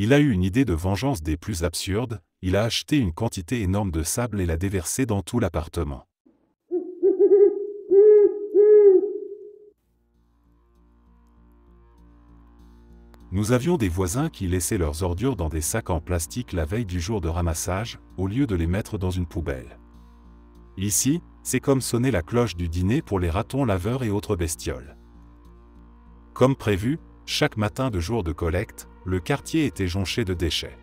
Il a eu une idée de vengeance des plus absurdes, il a acheté une quantité énorme de sable et l'a déversé dans tout l'appartement. Nous avions des voisins qui laissaient leurs ordures dans des sacs en plastique la veille du jour de ramassage, au lieu de les mettre dans une poubelle. Ici, c'est comme sonner la cloche du dîner pour les ratons laveurs et autres bestioles. Comme prévu, chaque matin de jour de collecte, le quartier était jonché de déchets.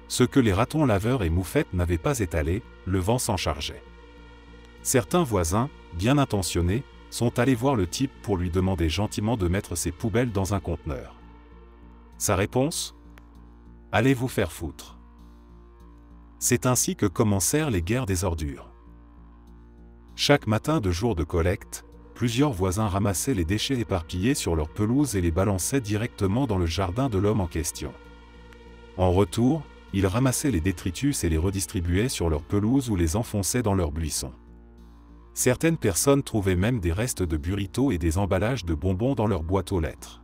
Ce que les ratons laveurs et moufettes n'avaient pas étalé, le vent s'en chargeait. Certains voisins, bien intentionnés, sont allés voir le type pour lui demander gentiment de mettre ses poubelles dans un conteneur. Sa réponse ? Allez vous faire foutre. C'est ainsi que commencèrent les guerres des ordures. Chaque matin de jour de collecte, plusieurs voisins ramassaient les déchets éparpillés sur leur pelouse et les balançaient directement dans le jardin de l'homme en question. En retour, ils ramassaient les détritus et les redistribuaient sur leur pelouse ou les enfonçaient dans leurs buissons. Certaines personnes trouvaient même des restes de burritos et des emballages de bonbons dans leur boîte aux lettres.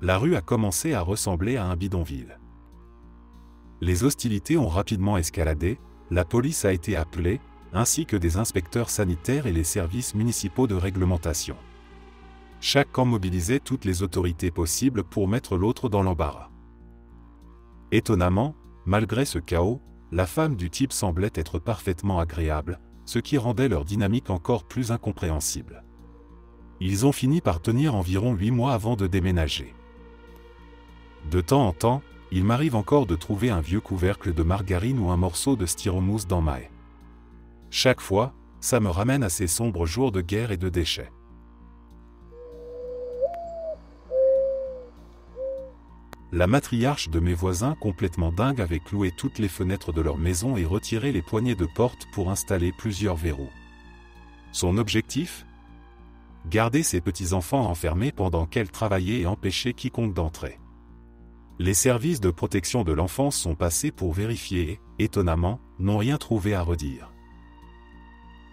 La rue a commencé à ressembler à un bidonville. Les hostilités ont rapidement escaladé, la police a été appelée, ainsi que des inspecteurs sanitaires et les services municipaux de réglementation. Chaque camp mobilisait toutes les autorités possibles pour mettre l'autre dans l'embarras. Étonnamment, malgré ce chaos, la femme du type semblait être parfaitement agréable, ce qui rendait leur dynamique encore plus incompréhensible. Ils ont fini par tenir environ 8 mois avant de déménager. De temps en temps, il m'arrive encore de trouver un vieux couvercle de margarine ou un morceau de styromousse dans ma haie. Chaque fois, ça me ramène à ces sombres jours de guerre et de déchets. La matriarche de mes voisins complètement dingue avait cloué toutes les fenêtres de leur maison et retiré les poignées de porte pour installer plusieurs verrous. Son objectif ? Garder ses petits-enfants enfermés pendant qu'elle travaillait et empêcher quiconque d'entrer. Les services de protection de l'enfance sont passés pour vérifier et, étonnamment, n'ont rien trouvé à redire.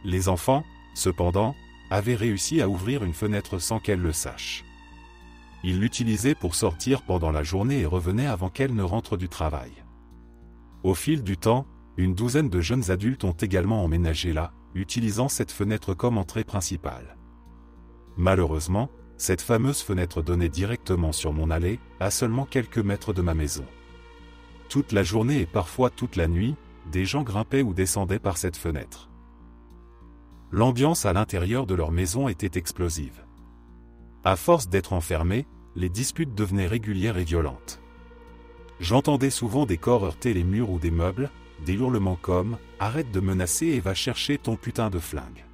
Les enfants, cependant, avaient réussi à ouvrir une fenêtre sans qu'elle le sache. Ils l'utilisaient pour sortir pendant la journée et revenaient avant qu'elle ne rentre du travail. Au fil du temps, une douzaine de jeunes adultes ont également emménagé là, utilisant cette fenêtre comme entrée principale. Malheureusement, cette fameuse fenêtre donnait directement sur mon allée, à seulement quelques mètres de ma maison. Toute la journée et parfois toute la nuit, des gens grimpaient ou descendaient par cette fenêtre. L'ambiance à l'intérieur de leur maison était explosive. À force d'être enfermés, les disputes devenaient régulières et violentes. J'entendais souvent des corps heurter les murs ou des meubles, des hurlements comme « Arrête de menacer et va chercher ton putain de flingue ».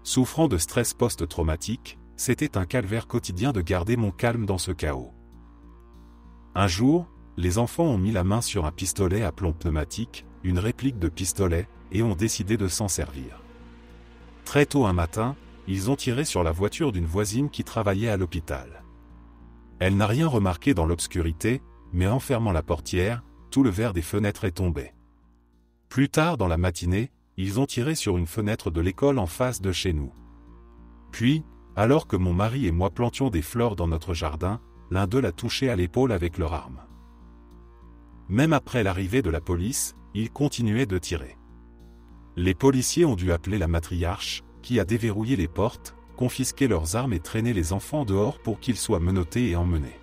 Souffrant de stress post-traumatique, c'était un calvaire quotidien de garder mon calme dans ce chaos. Un jour, les enfants ont mis la main sur un pistolet à plomb pneumatique, une réplique de pistolet, et ont décidé de s'en servir. Très tôt un matin, ils ont tiré sur la voiture d'une voisine qui travaillait à l'hôpital. Elle n'a rien remarqué dans l'obscurité, mais en fermant la portière, tout le verre des fenêtres est tombé. Plus tard dans la matinée, ils ont tiré sur une fenêtre de l'école en face de chez nous. Puis, alors que mon mari et moi plantions des fleurs dans notre jardin, l'un d'eux l'a touché à l'épaule avec leur arme. Même après l'arrivée de la police, ils continuaient de tirer. Les policiers ont dû appeler la matriarche, qui a déverrouillé les portes, confisqué leurs armes et traîné les enfants dehors pour qu'ils soient menottés et emmenés.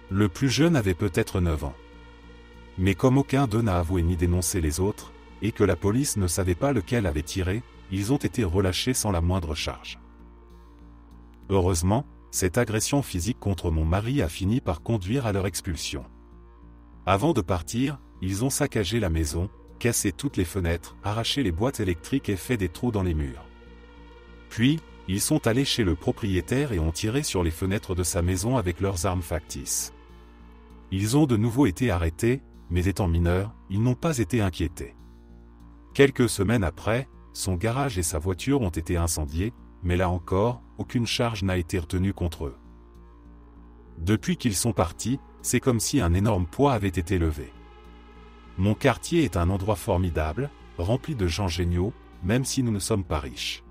Le plus jeune avait peut-être 9 ans. Mais comme aucun d'eux n'a avoué ni dénoncé les autres, et que la police ne savait pas lequel avait tiré, ils ont été relâchés sans la moindre charge. Heureusement, cette agression physique contre mon mari a fini par conduire à leur expulsion. Avant de partir, ils ont saccagé la maison, cassé toutes les fenêtres, arraché les boîtes électriques et fait des trous dans les murs. Puis, ils sont allés chez le propriétaire et ont tiré sur les fenêtres de sa maison avec leurs armes factices. Ils ont de nouveau été arrêtés, mais étant mineurs, ils n'ont pas été inquiétés. Quelques semaines après, son garage et sa voiture ont été incendiés, mais là encore, aucune charge n'a été retenue contre eux. Depuis qu'ils sont partis, c'est comme si un énorme poids avait été levé. Mon quartier est un endroit formidable, rempli de gens géniaux, même si nous ne sommes pas riches.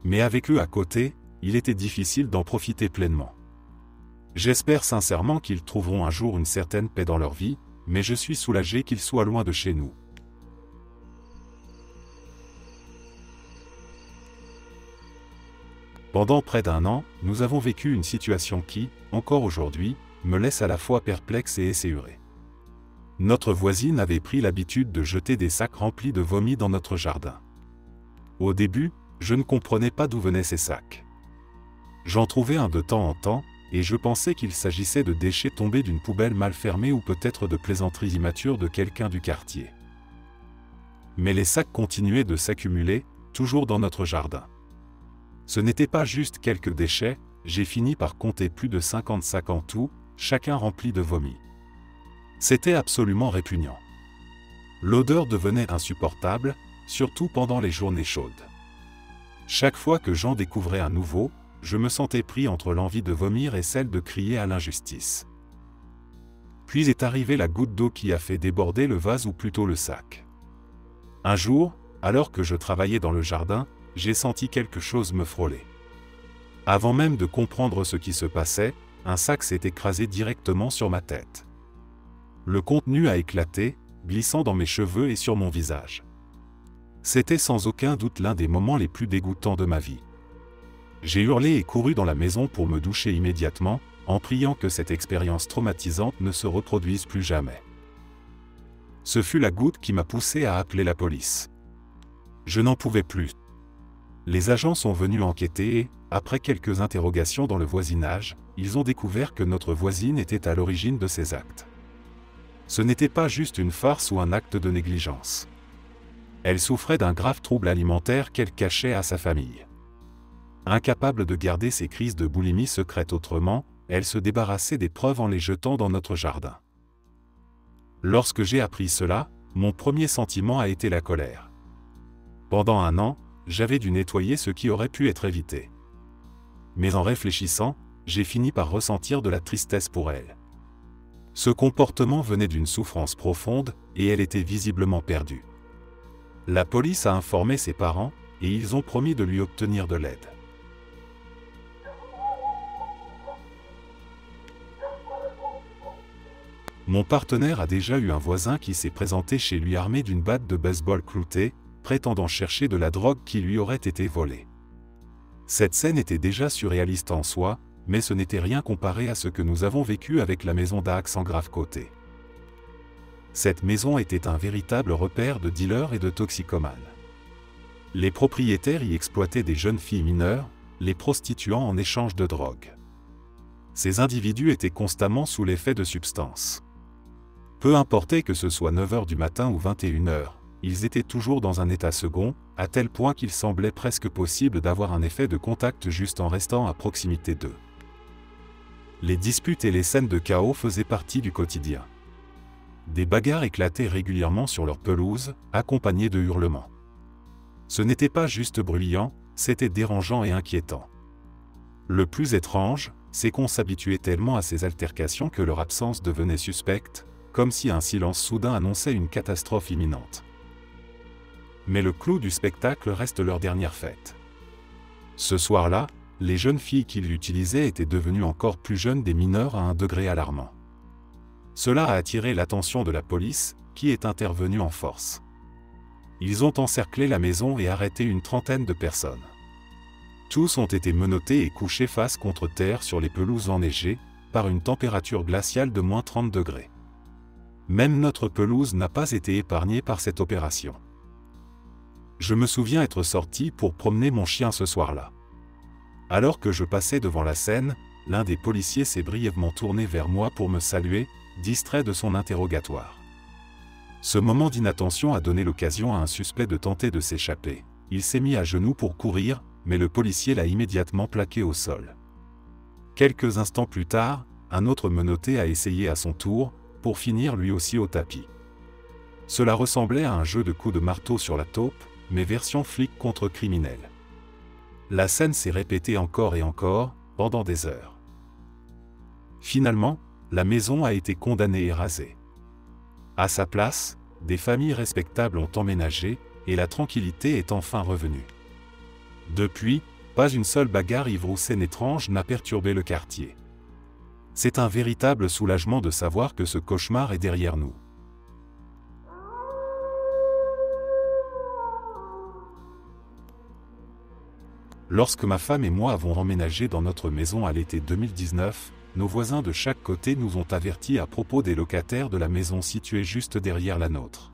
Mais avec eux à côté, il était difficile d'en profiter pleinement. J'espère sincèrement qu'ils trouveront un jour une certaine paix dans leur vie, mais je suis soulagé qu'ils soient loin de chez nous. Pendant près d'un an, nous avons vécu une situation qui, encore aujourd'hui, me laisse à la fois perplexe et esséuré. Notre voisine avait pris l'habitude de jeter des sacs remplis de vomi dans notre jardin. Au début, je ne comprenais pas d'où venaient ces sacs. J'en trouvais un de temps en temps, et je pensais qu'il s'agissait de déchets tombés d'une poubelle mal fermée ou peut-être de plaisanteries immatures de quelqu'un du quartier. Mais les sacs continuaient de s'accumuler, toujours dans notre jardin. Ce n'était pas juste quelques déchets, j'ai fini par compter plus de 50 sacs en tout, chacun rempli de vomi. C'était absolument répugnant. L'odeur devenait insupportable, surtout pendant les journées chaudes. Chaque fois que j'en découvrais un nouveau, je me sentais pris entre l'envie de vomir et celle de crier à l'injustice. Puis est arrivée la goutte d'eau qui a fait déborder le vase ou plutôt le sac. Un jour, alors que je travaillais dans le jardin, j'ai senti quelque chose me frôler. Avant même de comprendre ce qui se passait, un sac s'est écrasé directement sur ma tête. Le contenu a éclaté, glissant dans mes cheveux et sur mon visage. C'était sans aucun doute l'un des moments les plus dégoûtants de ma vie. J'ai hurlé et couru dans la maison pour me doucher immédiatement, en priant que cette expérience traumatisante ne se reproduise plus jamais. Ce fut la goutte qui m'a poussé à appeler la police. Je n'en pouvais plus. Les agents sont venus enquêter et, après quelques interrogations dans le voisinage, ils ont découvert que notre voisine était à l'origine de ces actes. Ce n'était pas juste une farce ou un acte de négligence. Elle souffrait d'un grave trouble alimentaire qu'elle cachait à sa famille. Incapable de garder ses crises de boulimie secrètes autrement, elle se débarrassait des preuves en les jetant dans notre jardin. Lorsque j'ai appris cela, mon premier sentiment a été la colère. Pendant un an, j'avais dû nettoyer ce qui aurait pu être évité. Mais en réfléchissant, j'ai fini par ressentir de la tristesse pour elle. Ce comportement venait d'une souffrance profonde, et elle était visiblement perdue. La police a informé ses parents, et ils ont promis de lui obtenir de l'aide. Mon partenaire a déjà eu un voisin qui s'est présenté chez lui armé d'une batte de baseball cloutée, prétendant chercher de la drogue qui lui aurait été volée. Cette scène était déjà surréaliste en soi, mais ce n'était rien comparé à ce que nous avons vécu avec la maison d'Axe en Grave-Côté. Cette maison était un véritable repère de dealers et de toxicomanes. Les propriétaires y exploitaient des jeunes filles mineures, les prostituant en échange de drogue. Ces individus étaient constamment sous l'effet de substances. Peu importait que ce soit 9h du matin ou 21h, ils étaient toujours dans un état second, à tel point qu'il semblait presque possible d'avoir un effet de contact juste en restant à proximité d'eux. Les disputes et les scènes de chaos faisaient partie du quotidien. Des bagarres éclataient régulièrement sur leur pelouse, accompagnées de hurlements. Ce n'était pas juste bruyant, c'était dérangeant et inquiétant. Le plus étrange, c'est qu'on s'habituait tellement à ces altercations que leur absence devenait suspecte, comme si un silence soudain annonçait une catastrophe imminente. Mais le clou du spectacle reste leur dernière fête. Ce soir-là, les jeunes filles qui l'utilisaient étaient devenues encore plus jeunes des mineurs à un degré alarmant. Cela a attiré l'attention de la police, qui est intervenue en force. Ils ont encerclé la maison et arrêté une trentaine de personnes. Tous ont été menottés et couchés face contre terre sur les pelouses enneigées, par une température glaciale de moins 30 degrés. Même notre pelouse n'a pas été épargnée par cette opération. Je me souviens être sorti pour promener mon chien ce soir-là. Alors que je passais devant la scène, l'un des policiers s'est brièvement tourné vers moi pour me saluer, distrait de son interrogatoire. Ce moment d'inattention a donné l'occasion à un suspect de tenter de s'échapper. Il s'est mis à genoux pour courir, mais le policier l'a immédiatement plaqué au sol. Quelques instants plus tard, un autre menotté a essayé à son tour, pour finir lui aussi au tapis. Cela ressemblait à un jeu de coups de marteau sur la taupe, mais version flic contre criminel. La scène s'est répétée encore et encore, pendant des heures. Finalement, la maison a été condamnée et rasée. À sa place, des familles respectables ont emménagé, et la tranquillité est enfin revenue. Depuis, pas une seule bagarre ivre ou scène étrange n'a perturbé le quartier. C'est un véritable soulagement de savoir que ce cauchemar est derrière nous. Lorsque ma femme et moi avons emménagé dans notre maison à l'été 2019, nos voisins de chaque côté nous ont avertis à propos des locataires de la maison située juste derrière la nôtre.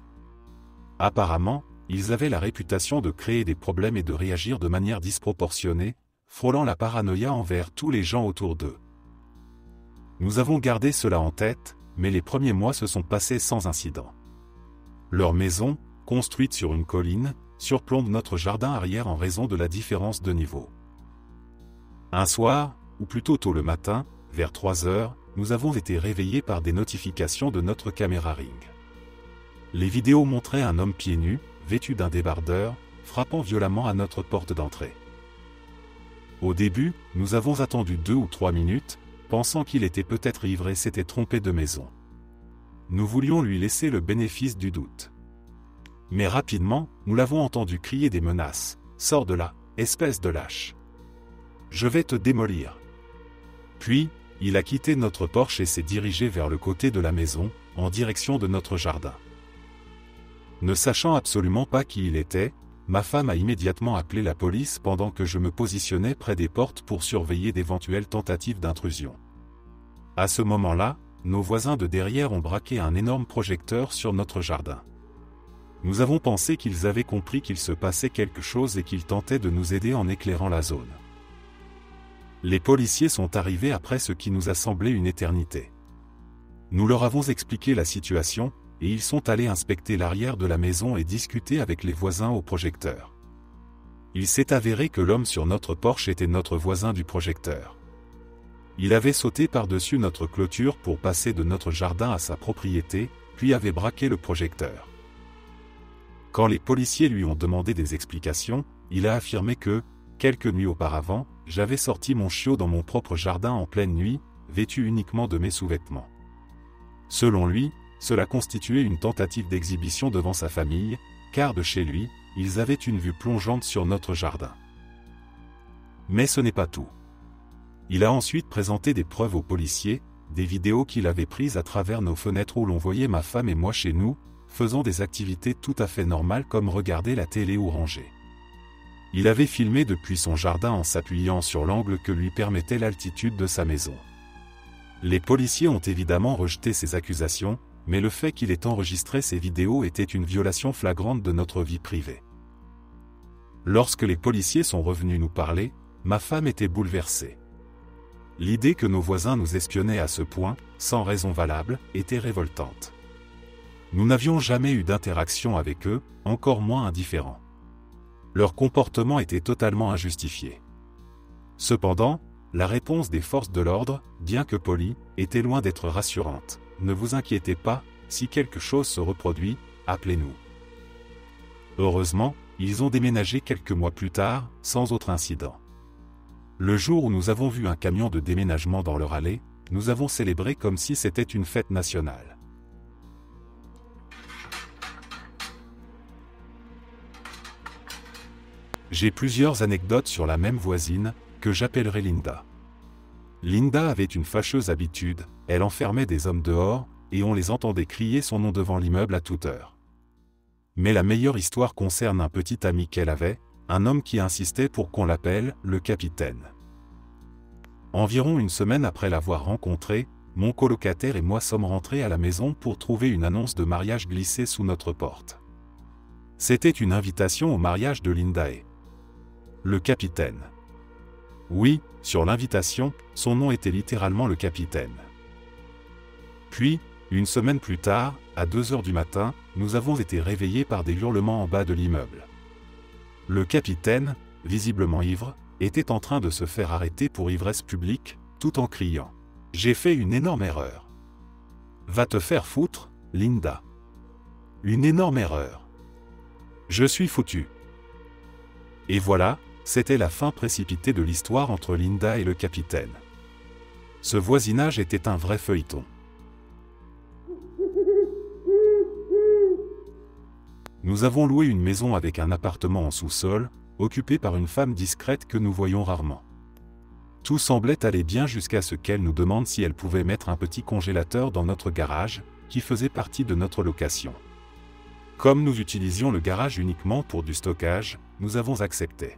Apparemment, ils avaient la réputation de créer des problèmes et de réagir de manière disproportionnée, frôlant la paranoïa envers tous les gens autour d'eux. Nous avons gardé cela en tête, mais les premiers mois se sont passés sans incident. Leur maison, construite sur une colline, surplombe notre jardin arrière en raison de la différence de niveau. Un soir, ou plutôt tôt le matin, vers 3 heures, nous avons été réveillés par des notifications de notre caméra Ring. Les vidéos montraient un homme pieds nus, vêtu d'un débardeur, frappant violemment à notre porte d'entrée. Au début, nous avons attendu 2 ou 3 minutes, pensant qu'il était peut-être ivre et s'était trompé de maison. Nous voulions lui laisser le bénéfice du doute. Mais rapidement, nous l'avons entendu crier des menaces. « Sors de là, espèce de lâche. Je vais te démolir. » Puis, il a quitté notre porche et s'est dirigé vers le côté de la maison, en direction de notre jardin. Ne sachant absolument pas qui il était, ma femme a immédiatement appelé la police pendant que je me positionnais près des portes pour surveiller d'éventuelles tentatives d'intrusion. À ce moment-là, nos voisins de derrière ont braqué un énorme projecteur sur notre jardin. Nous avons pensé qu'ils avaient compris qu'il se passait quelque chose et qu'ils tentaient de nous aider en éclairant la zone. Les policiers sont arrivés après ce qui nous a semblé une éternité. Nous leur avons expliqué la situation, et ils sont allés inspecter l'arrière de la maison et discuter avec les voisins au projecteur. Il s'est avéré que l'homme sur notre porche était notre voisin du projecteur. Il avait sauté par-dessus notre clôture pour passer de notre jardin à sa propriété, puis avait braqué le projecteur. Quand les policiers lui ont demandé des explications, il a affirmé que, quelques nuits auparavant, j'avais sorti mon chiot dans mon propre jardin en pleine nuit, vêtu uniquement de mes sous-vêtements. Selon lui, cela constituait une tentative d'exhibition devant sa famille, car de chez lui, ils avaient une vue plongeante sur notre jardin. Mais ce n'est pas tout. Il a ensuite présenté des preuves aux policiers, des vidéos qu'il avait prises à travers nos fenêtres où l'on voyait ma femme et moi chez nous, faisant des activités tout à fait normales comme regarder la télé ou ranger. Il avait filmé depuis son jardin en s'appuyant sur l'angle que lui permettait l'altitude de sa maison. Les policiers ont évidemment rejeté ces accusations, mais le fait qu'il ait enregistré ces vidéos était une violation flagrante de notre vie privée. Lorsque les policiers sont revenus nous parler, ma femme était bouleversée. L'idée que nos voisins nous espionnaient à ce point, sans raison valable, était révoltante. Nous n'avions jamais eu d'interaction avec eux, encore moins indifférents. Leur comportement était totalement injustifié. Cependant, la réponse des forces de l'ordre, bien que polie, était loin d'être rassurante. « Ne vous inquiétez pas, si quelque chose se reproduit, appelez-nous. » Heureusement, ils ont déménagé quelques mois plus tard, sans autre incident. Le jour où nous avons vu un camion de déménagement dans leur allée, nous avons célébré comme si c'était une fête nationale. J'ai plusieurs anecdotes sur la même voisine, que j'appellerai Linda. Linda avait une fâcheuse habitude, elle enfermait des hommes dehors, et on les entendait crier son nom devant l'immeuble à toute heure. Mais la meilleure histoire concerne un petit ami qu'elle avait, un homme qui insistait pour qu'on l'appelle le capitaine. Environ une semaine après l'avoir rencontré, mon colocataire et moi sommes rentrés à la maison pour trouver une annonce de mariage glissée sous notre porte. C'était une invitation au mariage de Linda et le capitaine. Oui, sur l'invitation, son nom était littéralement le capitaine. Puis, une semaine plus tard, à 2 heures du matin, nous avons été réveillés par des hurlements en bas de l'immeuble. Le capitaine, visiblement ivre, était en train de se faire arrêter pour ivresse publique, tout en criant « J'ai fait une énorme erreur. Va te faire foutre, Linda. Une énorme erreur. Je suis foutu. » Et voilà, c'était la fin précipitée de l'histoire entre Linda et le capitaine. Ce voisinage était un vrai feuilleton. Nous avons loué une maison avec un appartement en sous-sol, occupé par une femme discrète que nous voyons rarement. Tout semblait aller bien jusqu'à ce qu'elle nous demande si elle pouvait mettre un petit congélateur dans notre garage, qui faisait partie de notre location. Comme nous utilisions le garage uniquement pour du stockage, nous avons accepté.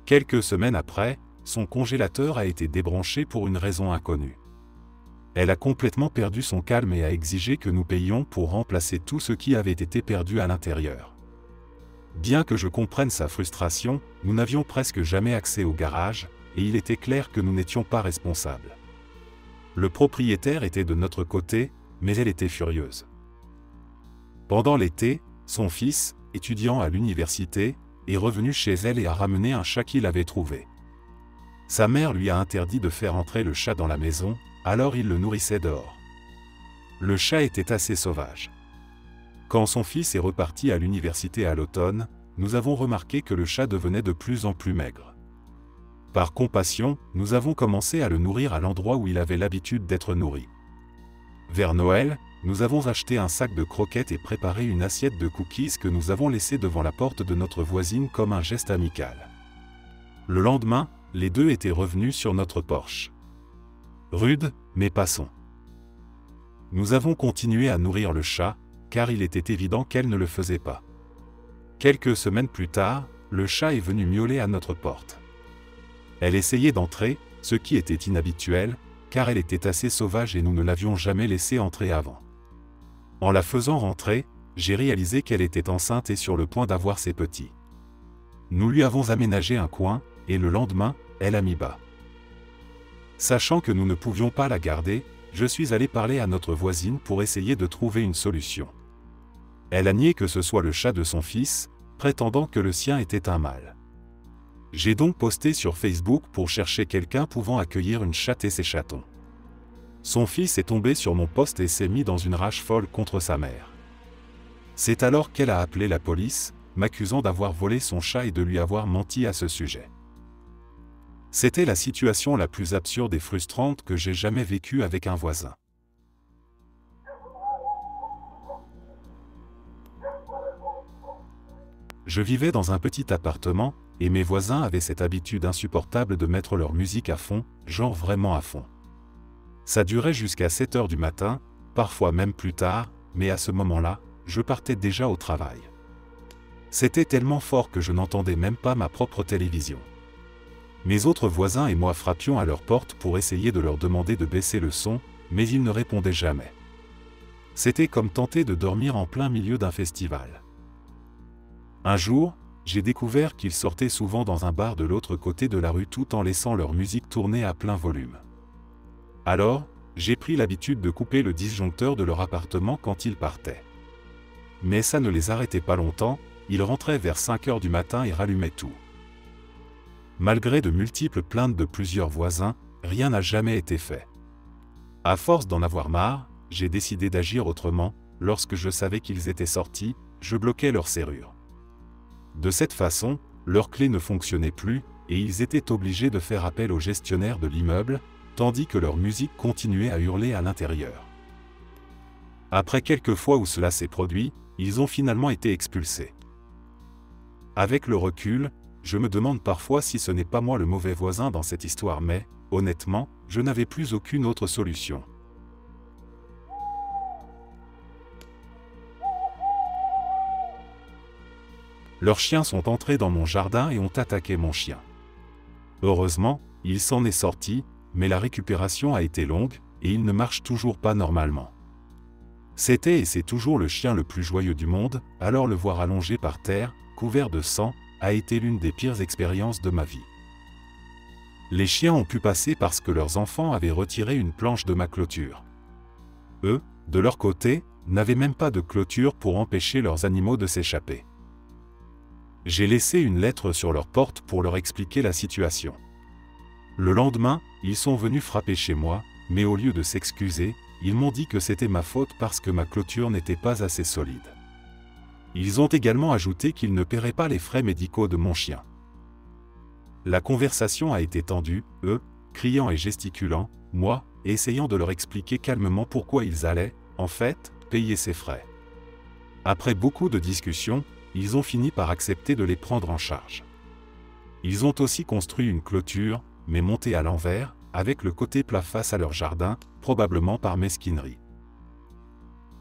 Quelques semaines après, son congélateur a été débranché pour une raison inconnue. Elle a complètement perdu son calme et a exigé que nous payions pour remplacer tout ce qui avait été perdu à l'intérieur. Bien que je comprenne sa frustration, nous n'avions presque jamais accès au garage, et il était clair que nous n'étions pas responsables. Le propriétaire était de notre côté, mais elle était furieuse. Pendant l'été, son fils, étudiant à l'université, est revenu chez elle et a ramené un chat qu'il avait trouvé. Sa mère lui a interdit de faire entrer le chat dans la maison, alors il le nourrissait dehors. Le chat était assez sauvage. Quand son fils est reparti à l'université à l'automne, nous avons remarqué que le chat devenait de plus en plus maigre. Par compassion, nous avons commencé à le nourrir à l'endroit où il avait l'habitude d'être nourri. Vers Noël, nous avons acheté un sac de croquettes et préparé une assiette de cookies que nous avons laissé devant la porte de notre voisine comme un geste amical. Le lendemain, les deux étaient revenus sur notre porche. Rude, mais passons. Nous avons continué à nourrir le chat, car il était évident qu'elle ne le faisait pas. Quelques semaines plus tard, le chat est venu miauler à notre porte. Elle essayait d'entrer, ce qui était inhabituel, car elle était assez sauvage et nous ne l'avions jamais laissée entrer avant. En la faisant rentrer, j'ai réalisé qu'elle était enceinte et sur le point d'avoir ses petits. Nous lui avons aménagé un coin, et le lendemain, elle a mis bas. Sachant que nous ne pouvions pas la garder, je suis allé parler à notre voisine pour essayer de trouver une solution. Elle a nié que ce soit le chat de son fils, prétendant que le sien était un mâle. J'ai donc posté sur Facebook pour chercher quelqu'un pouvant accueillir une chatte et ses chatons. Son fils est tombé sur mon post et s'est mis dans une rage folle contre sa mère. C'est alors qu'elle a appelé la police, m'accusant d'avoir volé son chat et de lui avoir menti à ce sujet. C'était la situation la plus absurde et frustrante que j'ai jamais vécue avec un voisin. Je vivais dans un petit appartement, et mes voisins avaient cette habitude insupportable de mettre leur musique à fond, genre vraiment à fond. Ça durait jusqu'à 7 heures du matin, parfois même plus tard, mais à ce moment-là, je partais déjà au travail. C'était tellement fort que je n'entendais même pas ma propre télévision. Mes autres voisins et moi frappions à leur porte pour essayer de leur demander de baisser le son, mais ils ne répondaient jamais. C'était comme tenter de dormir en plein milieu d'un festival. Un jour, j'ai découvert qu'ils sortaient souvent dans un bar de l'autre côté de la rue tout en laissant leur musique tourner à plein volume. Alors, j'ai pris l'habitude de couper le disjoncteur de leur appartement quand ils partaient. Mais ça ne les arrêtait pas longtemps, ils rentraient vers 5 heures du matin et rallumaient tout. Malgré de multiples plaintes de plusieurs voisins, rien n'a jamais été fait. À force d'en avoir marre, j'ai décidé d'agir autrement. Lorsque je savais qu'ils étaient sortis, je bloquais leur serrure. De cette façon, leur clé ne fonctionnait plus, et ils étaient obligés de faire appel au gestionnaire de l'immeuble, tandis que leur musique continuait à hurler à l'intérieur. Après quelques fois où cela s'est produit, ils ont finalement été expulsés. Avec le recul, je me demande parfois si ce n'est pas moi le mauvais voisin dans cette histoire, mais, honnêtement, je n'avais plus aucune autre solution. Leurs chiens sont entrés dans mon jardin et ont attaqué mon chien. Heureusement, il s'en est sorti, mais la récupération a été longue, et il ne marche toujours pas normalement. C'était et c'est toujours le chien le plus joyeux du monde, alors le voir allongé par terre, couvert de sang, a été l'une des pires expériences de ma vie. Les chiens ont pu passer parce que leurs enfants avaient retiré une planche de ma clôture. Eux, de leur côté, n'avaient même pas de clôture pour empêcher leurs animaux de s'échapper. J'ai laissé une lettre sur leur porte pour leur expliquer la situation. Le lendemain, ils sont venus frapper chez moi, mais au lieu de s'excuser, ils m'ont dit que c'était ma faute parce que ma clôture n'était pas assez solide. Ils ont également ajouté qu'ils ne paieraient pas les frais médicaux de mon chien. La conversation a été tendue, eux, criant et gesticulant, moi, essayant de leur expliquer calmement pourquoi ils allaient, en fait, payer ces frais. Après beaucoup de discussions, ils ont fini par accepter de les prendre en charge. Ils ont aussi construit une clôture, mais montée à l'envers, avec le côté plat face à leur jardin, probablement par mesquinerie.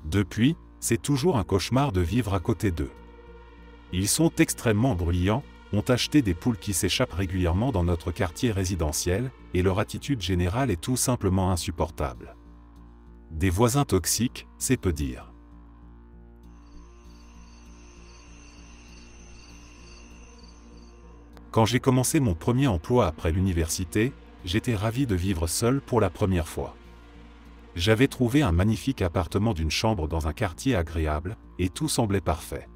Depuis, c'est toujours un cauchemar de vivre à côté d'eux. Ils sont extrêmement bruyants, ont acheté des poules qui s'échappent régulièrement dans notre quartier résidentiel, et leur attitude générale est tout simplement insupportable. Des voisins toxiques, c'est peu dire. Quand j'ai commencé mon premier emploi après l'université, j'étais ravi de vivre seul pour la première fois. J'avais trouvé un magnifique appartement d'une chambre dans un quartier agréable, et tout semblait parfait.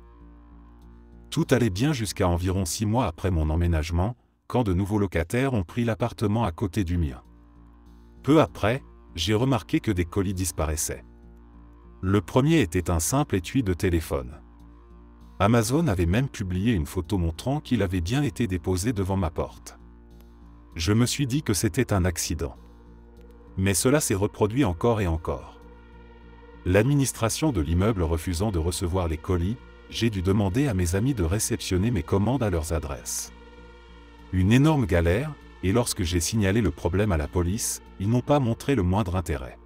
Tout allait bien jusqu'à environ 6 mois après mon emménagement, quand de nouveaux locataires ont pris l'appartement à côté du mien. Peu après, j'ai remarqué que des colis disparaissaient. Le premier était un simple étui de téléphone. Amazon avait même publié une photo montrant qu'il avait bien été déposé devant ma porte. Je me suis dit que c'était un accident. Mais cela s'est reproduit encore et encore. L'administration de l'immeuble refusant de recevoir les colis, j'ai dû demander à mes amis de réceptionner mes commandes à leurs adresses. Une énorme galère, et lorsque j'ai signalé le problème à la police, ils n'ont pas montré le moindre intérêt.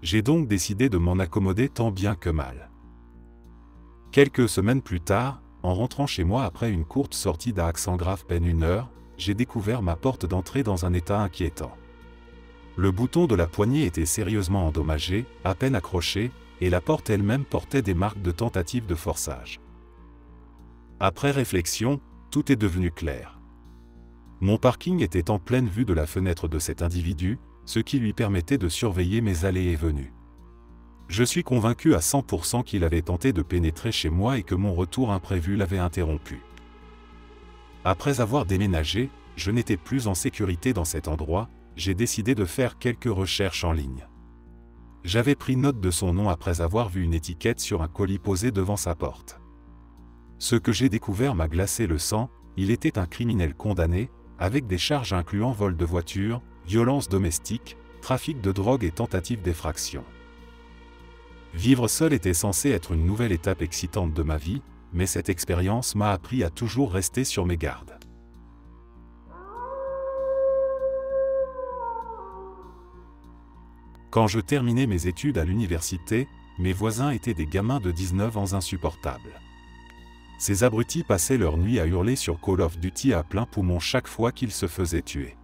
J'ai donc décidé de m'en accommoder tant bien que mal. Quelques semaines plus tard, en rentrant chez moi après une courte sortie d'à accent grave peine 1 heure, j'ai découvert ma porte d'entrée dans un état inquiétant. Le bouton de la poignée était sérieusement endommagé, à peine accroché, et la porte elle-même portait des marques de tentative de forçage. Après réflexion, tout est devenu clair. Mon parking était en pleine vue de la fenêtre de cet individu, ce qui lui permettait de surveiller mes allées et venues. Je suis convaincu à 100% qu'il avait tenté de pénétrer chez moi et que mon retour imprévu l'avait interrompu. Après avoir déménagé, je n'étais plus en sécurité dans cet endroit, j'ai décidé de faire quelques recherches en ligne. J'avais pris note de son nom après avoir vu une étiquette sur un colis posé devant sa porte. Ce que j'ai découvert m'a glacé le sang, il était un criminel condamné, avec des charges incluant vol de voiture, violence domestique, trafic de drogue et tentative d'effraction. Vivre seul était censé être une nouvelle étape excitante de ma vie, mais cette expérience m'a appris à toujours rester sur mes gardes. Quand je terminais mes études à l'université, mes voisins étaient des gamins de 19 ans insupportables. Ces abrutis passaient leur nuit à hurler sur Call of Duty à plein poumon chaque fois qu'ils se faisaient tuer.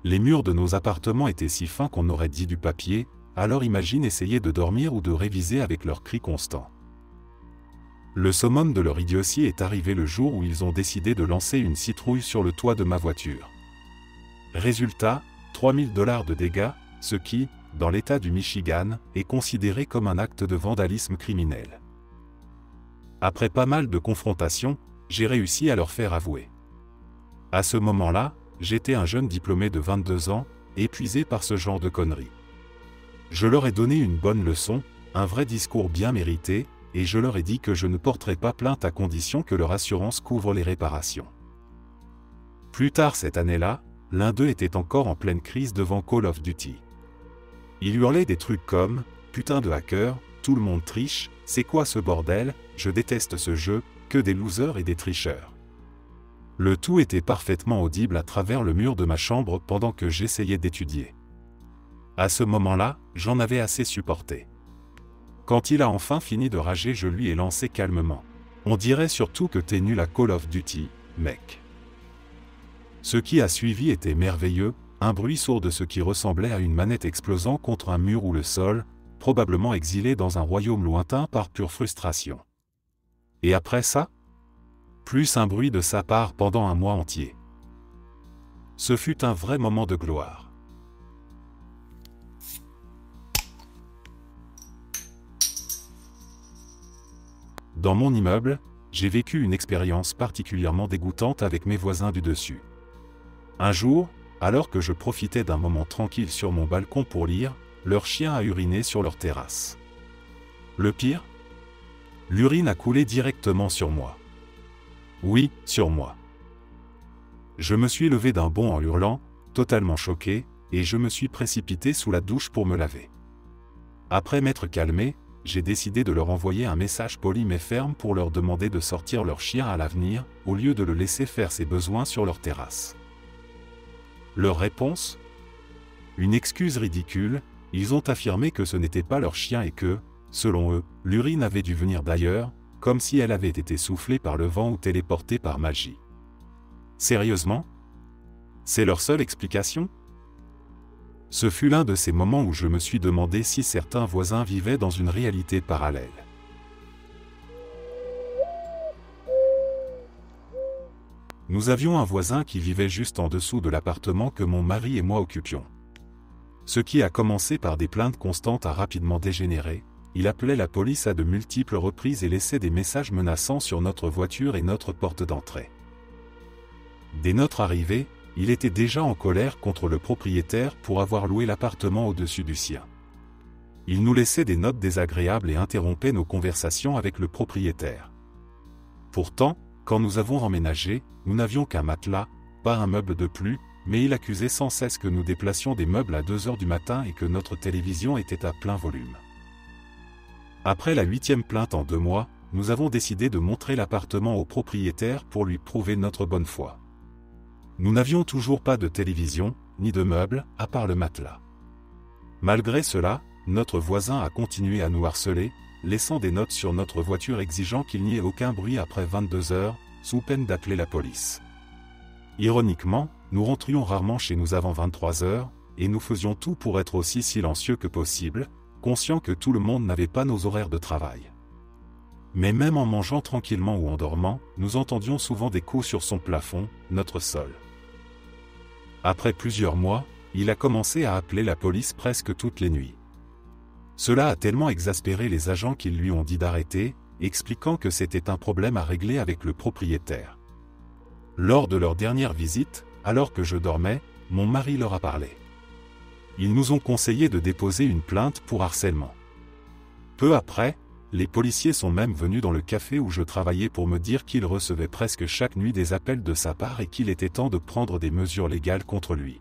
Les murs de nos appartements étaient si fins qu'on aurait dit du papier, alors imagine essayer de dormir ou de réviser avec leurs cris constants. Le summum de leur idiotie est arrivé le jour où ils ont décidé de lancer une citrouille sur le toit de ma voiture. Résultat, 3 000 $ de dégâts, ce qui, dans l'État du Michigan, est considéré comme un acte de vandalisme criminel. Après pas mal de confrontations, j'ai réussi à leur faire avouer. À ce moment-là, j'étais un jeune diplômé de 22 ans, épuisé par ce genre de conneries. Je leur ai donné une bonne leçon, un vrai discours bien mérité, et je leur ai dit que je ne porterais pas plainte à condition que leur assurance couvre les réparations. Plus tard cette année-là, l'un d'eux était encore en pleine crise devant Call of Duty. Il hurlait des trucs comme « Putain de hacker, tout le monde triche, c'est quoi ce bordel, je déteste ce jeu, que des losers et des tricheurs. » Le tout était parfaitement audible à travers le mur de ma chambre pendant que j'essayais d'étudier. À ce moment-là, j'en avais assez supporté. Quand il a enfin fini de rager, je lui ai lancé calmement. On dirait surtout que t'es nul à Call of Duty, mec. Ce qui a suivi était merveilleux, un bruit sourd de ce qui ressemblait à une manette explosant contre un mur ou le sol, probablement exilé dans un royaume lointain par pure frustration. Et après ça? Plus un bruit de sa part pendant un mois entier. Ce fut un vrai moment de gloire. Dans mon immeuble, j'ai vécu une expérience particulièrement dégoûtante avec mes voisins du dessus. Un jour, alors que je profitais d'un moment tranquille sur mon balcon pour lire, leur chien a uriné sur leur terrasse. Le pire? L'urine a coulé directement sur moi. Oui, sur moi. Je me suis levé d'un bond en hurlant, totalement choqué, et je me suis précipité sous la douche pour me laver. Après m'être calmé, j'ai décidé de leur envoyer un message poli mais ferme pour leur demander de sortir leur chien à l'avenir, au lieu de le laisser faire ses besoins sur leur terrasse. Leur réponse? Une excuse ridicule, ils ont affirmé que ce n'était pas leur chien et que, selon eux, l'urine avait dû venir d'ailleurs, comme si elle avait été soufflée par le vent ou téléportée par magie. Sérieusement? C'est leur seule explication? Ce fut l'un de ces moments où je me suis demandé si certains voisins vivaient dans une réalité parallèle. Nous avions un voisin qui vivait juste en dessous de l'appartement que mon mari et moi occupions. Ce qui a commencé par des plaintes constantes a rapidement dégénéré. Il appelait la police à de multiples reprises et laissait des messages menaçants sur notre voiture et notre porte d'entrée. Dès notre arrivée, il était déjà en colère contre le propriétaire pour avoir loué l'appartement au-dessus du sien. Il nous laissait des notes désagréables et interrompait nos conversations avec le propriétaire. Pourtant, quand nous avons emménagé, nous n'avions qu'un matelas, pas un meuble de plus, mais il accusait sans cesse que nous déplacions des meubles à 2 heures du matin et que notre télévision était à plein volume. Après la 8e plainte en 2 mois, nous avons décidé de montrer l'appartement au propriétaire pour lui prouver notre bonne foi. Nous n'avions toujours pas de télévision, ni de meubles, à part le matelas. Malgré cela, notre voisin a continué à nous harceler, laissant des notes sur notre voiture exigeant qu'il n'y ait aucun bruit après 22 heures, sous peine d'appeler la police. Ironiquement, nous rentrions rarement chez nous avant 23 heures, et nous faisions tout pour être aussi silencieux que possible, conscients que tout le monde n'avait pas nos horaires de travail. Mais même en mangeant tranquillement ou en dormant, nous entendions souvent des coups sur son plafond, notre sol. Après plusieurs mois, il a commencé à appeler la police presque toutes les nuits. Cela a tellement exaspéré les agents qu'ils lui ont dit d'arrêter, expliquant que c'était un problème à régler avec le propriétaire. Lors de leur dernière visite, alors que je dormais, mon mari leur a parlé. Ils nous ont conseillé de déposer une plainte pour harcèlement. Peu après, les policiers sont même venus dans le café où je travaillais pour me dire qu'ils recevaient presque chaque nuit des appels de sa part et qu'il était temps de prendre des mesures légales contre lui.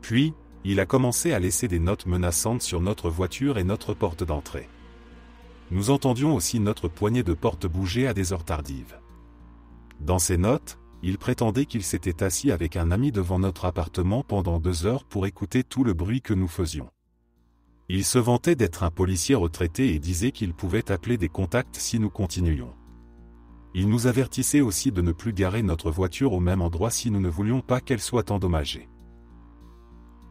Puis, il a commencé à laisser des notes menaçantes sur notre voiture et notre porte d'entrée. Nous entendions aussi notre poignée de porte bouger à des heures tardives. Dans ces notes, il prétendait qu'il s'était assis avec un ami devant notre appartement pendant 2 heures pour écouter tout le bruit que nous faisions. Il se vantait d'être un policier retraité et disait qu'il pouvait appeler des contacts si nous continuions. Il nous avertissait aussi de ne plus garer notre voiture au même endroit si nous ne voulions pas qu'elle soit endommagée.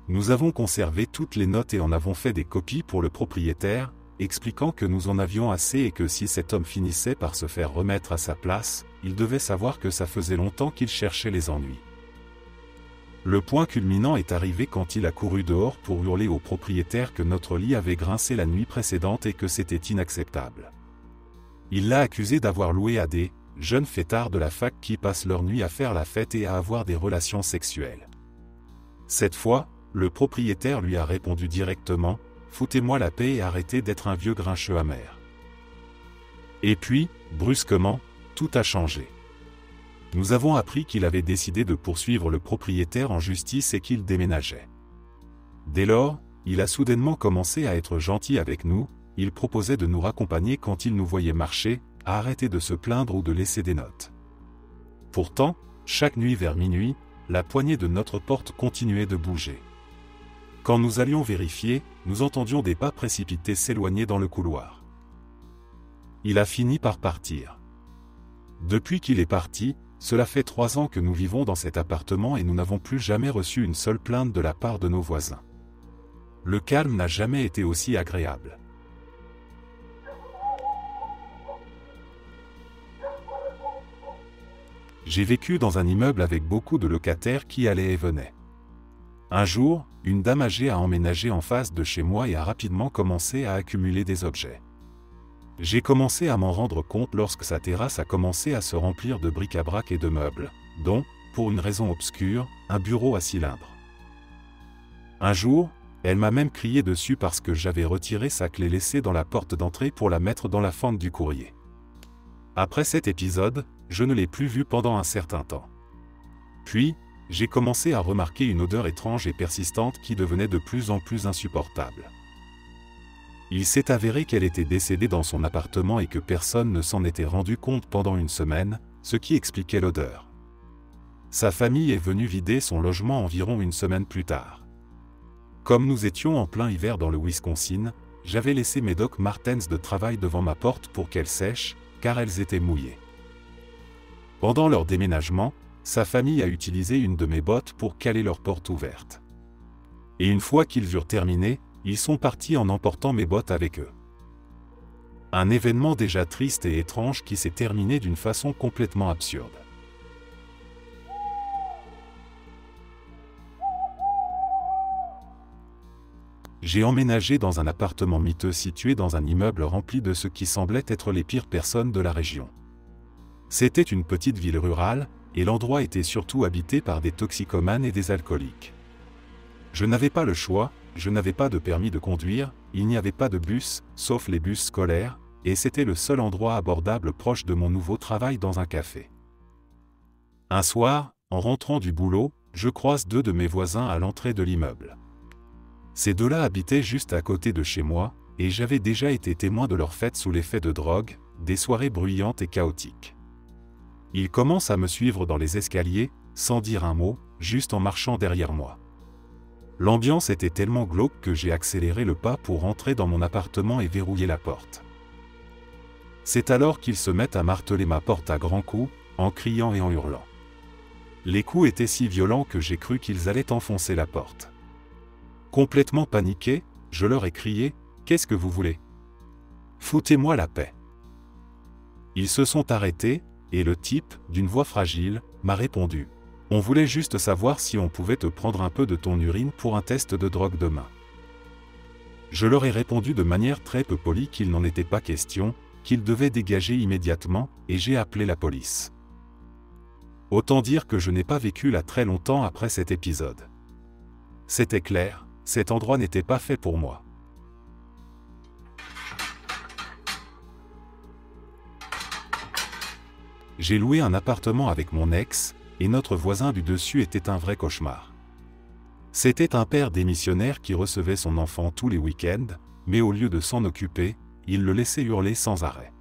Nous avons conservé toutes les notes et en avons fait des copies pour le propriétaire, expliquant que nous en avions assez et que si cet homme finissait par se faire remettre à sa place, il devait savoir que ça faisait longtemps qu'il cherchait les ennuis. Le point culminant est arrivé quand il a couru dehors pour hurler au propriétaire que notre lit avait grincé la nuit précédente et que c'était inacceptable. Il l'a accusé d'avoir loué à des jeunes fêtards de la fac qui passent leur nuit à faire la fête et à avoir des relations sexuelles. Cette fois, le propriétaire lui a répondu directement « Foutez-moi la paix et arrêtez d'être un vieux grincheux amer ». Et puis, brusquement, tout a changé. Nous avons appris qu'il avait décidé de poursuivre le propriétaire en justice et qu'il déménageait. Dès lors, il a soudainement commencé à être gentil avec nous, il proposait de nous raccompagner quand il nous voyait marcher, à arrêter de se plaindre ou de laisser des notes. Pourtant, chaque nuit vers minuit, la poignée de notre porte continuait de bouger. Quand nous allions vérifier, nous entendions des pas précipités s'éloigner dans le couloir. Il a fini par partir. Depuis qu'il est parti, cela fait 3 ans que nous vivons dans cet appartement et nous n'avons plus jamais reçu une seule plainte de la part de nos voisins. Le calme n'a jamais été aussi agréable. J'ai vécu dans un immeuble avec beaucoup de locataires qui allaient et venaient. Un jour, une dame âgée a emménagé en face de chez moi et a rapidement commencé à accumuler des objets. J'ai commencé à m'en rendre compte lorsque sa terrasse a commencé à se remplir de bric-à-brac et de meubles, dont, pour une raison obscure, un bureau à cylindre. Un jour, elle m'a même crié dessus parce que j'avais retiré sa clé laissée dans la porte d'entrée pour la mettre dans la fente du courrier. Après cet épisode, je ne l'ai plus vue pendant un certain temps. Puis, j'ai commencé à remarquer une odeur étrange et persistante qui devenait de plus en plus insupportable. Il s'est avéré qu'elle était décédée dans son appartement et que personne ne s'en était rendu compte pendant une semaine, ce qui expliquait l'odeur. Sa famille est venue vider son logement environ une semaine plus tard. Comme nous étions en plein hiver dans le Wisconsin, j'avais laissé mes Doc Martens de travail devant ma porte pour qu'elles sèchent, car elles étaient mouillées. Pendant leur déménagement, sa famille a utilisé une de mes bottes pour caler leur porte ouverte. Et une fois qu'ils eurent terminé, ils sont partis en emportant mes bottes avec eux. Un événement déjà triste et étrange qui s'est terminé d'une façon complètement absurde. J'ai emménagé dans un appartement miteux situé dans un immeuble rempli de ce qui semblaient être les pires personnes de la région. C'était une petite ville rurale, et l'endroit était surtout habité par des toxicomanes et des alcooliques. Je n'avais pas le choix, je n'avais pas de permis de conduire, il n'y avait pas de bus, sauf les bus scolaires, et c'était le seul endroit abordable proche de mon nouveau travail dans un café. Un soir, en rentrant du boulot, je croise deux de mes voisins à l'entrée de l'immeuble. Ces deux-là habitaient juste à côté de chez moi, et j'avais déjà été témoin de leurs fêtes sous l'effet de drogue, des soirées bruyantes et chaotiques. Ils commencent à me suivre dans les escaliers, sans dire un mot, juste en marchant derrière moi. L'ambiance était tellement glauque que j'ai accéléré le pas pour rentrer dans mon appartement et verrouiller la porte. C'est alors qu'ils se mettent à marteler ma porte à grands coups, en criant et en hurlant. Les coups étaient si violents que j'ai cru qu'ils allaient enfoncer la porte. Complètement paniqué, je leur ai crié « Qu'est-ce que vous voulez ? Foutez-moi la paix !» Ils se sont arrêtés, et le type, d'une voix fragile, m'a répondu « On voulait juste savoir si on pouvait te prendre un peu de ton urine pour un test de drogue demain. » Je leur ai répondu de manière très peu polie qu'il n'en était pas question, qu'ils devaient dégager immédiatement, et j'ai appelé la police. Autant dire que je n'ai pas vécu là très longtemps après cet épisode. C'était clair, cet endroit n'était pas fait pour moi. J'ai loué un appartement avec mon ex, et notre voisin du dessus était un vrai cauchemar. C'était un père démissionnaire qui recevait son enfant tous les week-ends, mais au lieu de s'en occuper, il le laissait hurler sans arrêt.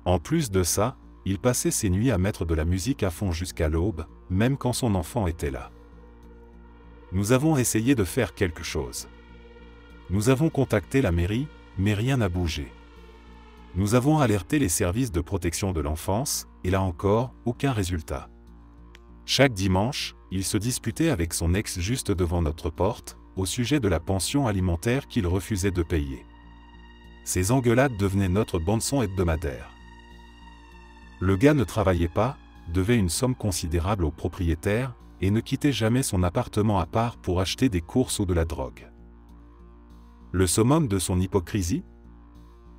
En plus de ça, il passait ses nuits à mettre de la musique à fond jusqu'à l'aube, même quand son enfant était là. Nous avons essayé de faire quelque chose. Nous avons contacté la mairie, mais rien n'a bougé. Nous avons alerté les services de protection de l'enfance, et là encore, aucun résultat. Chaque dimanche, il se disputait avec son ex juste devant notre porte, au sujet de la pension alimentaire qu'il refusait de payer. Ces engueulades devenaient notre bande-son hebdomadaire. Le gars ne travaillait pas, devait une somme considérable au propriétaire, et ne quittait jamais son appartement à part pour acheter des courses ou de la drogue. Le summum de son hypocrisie ?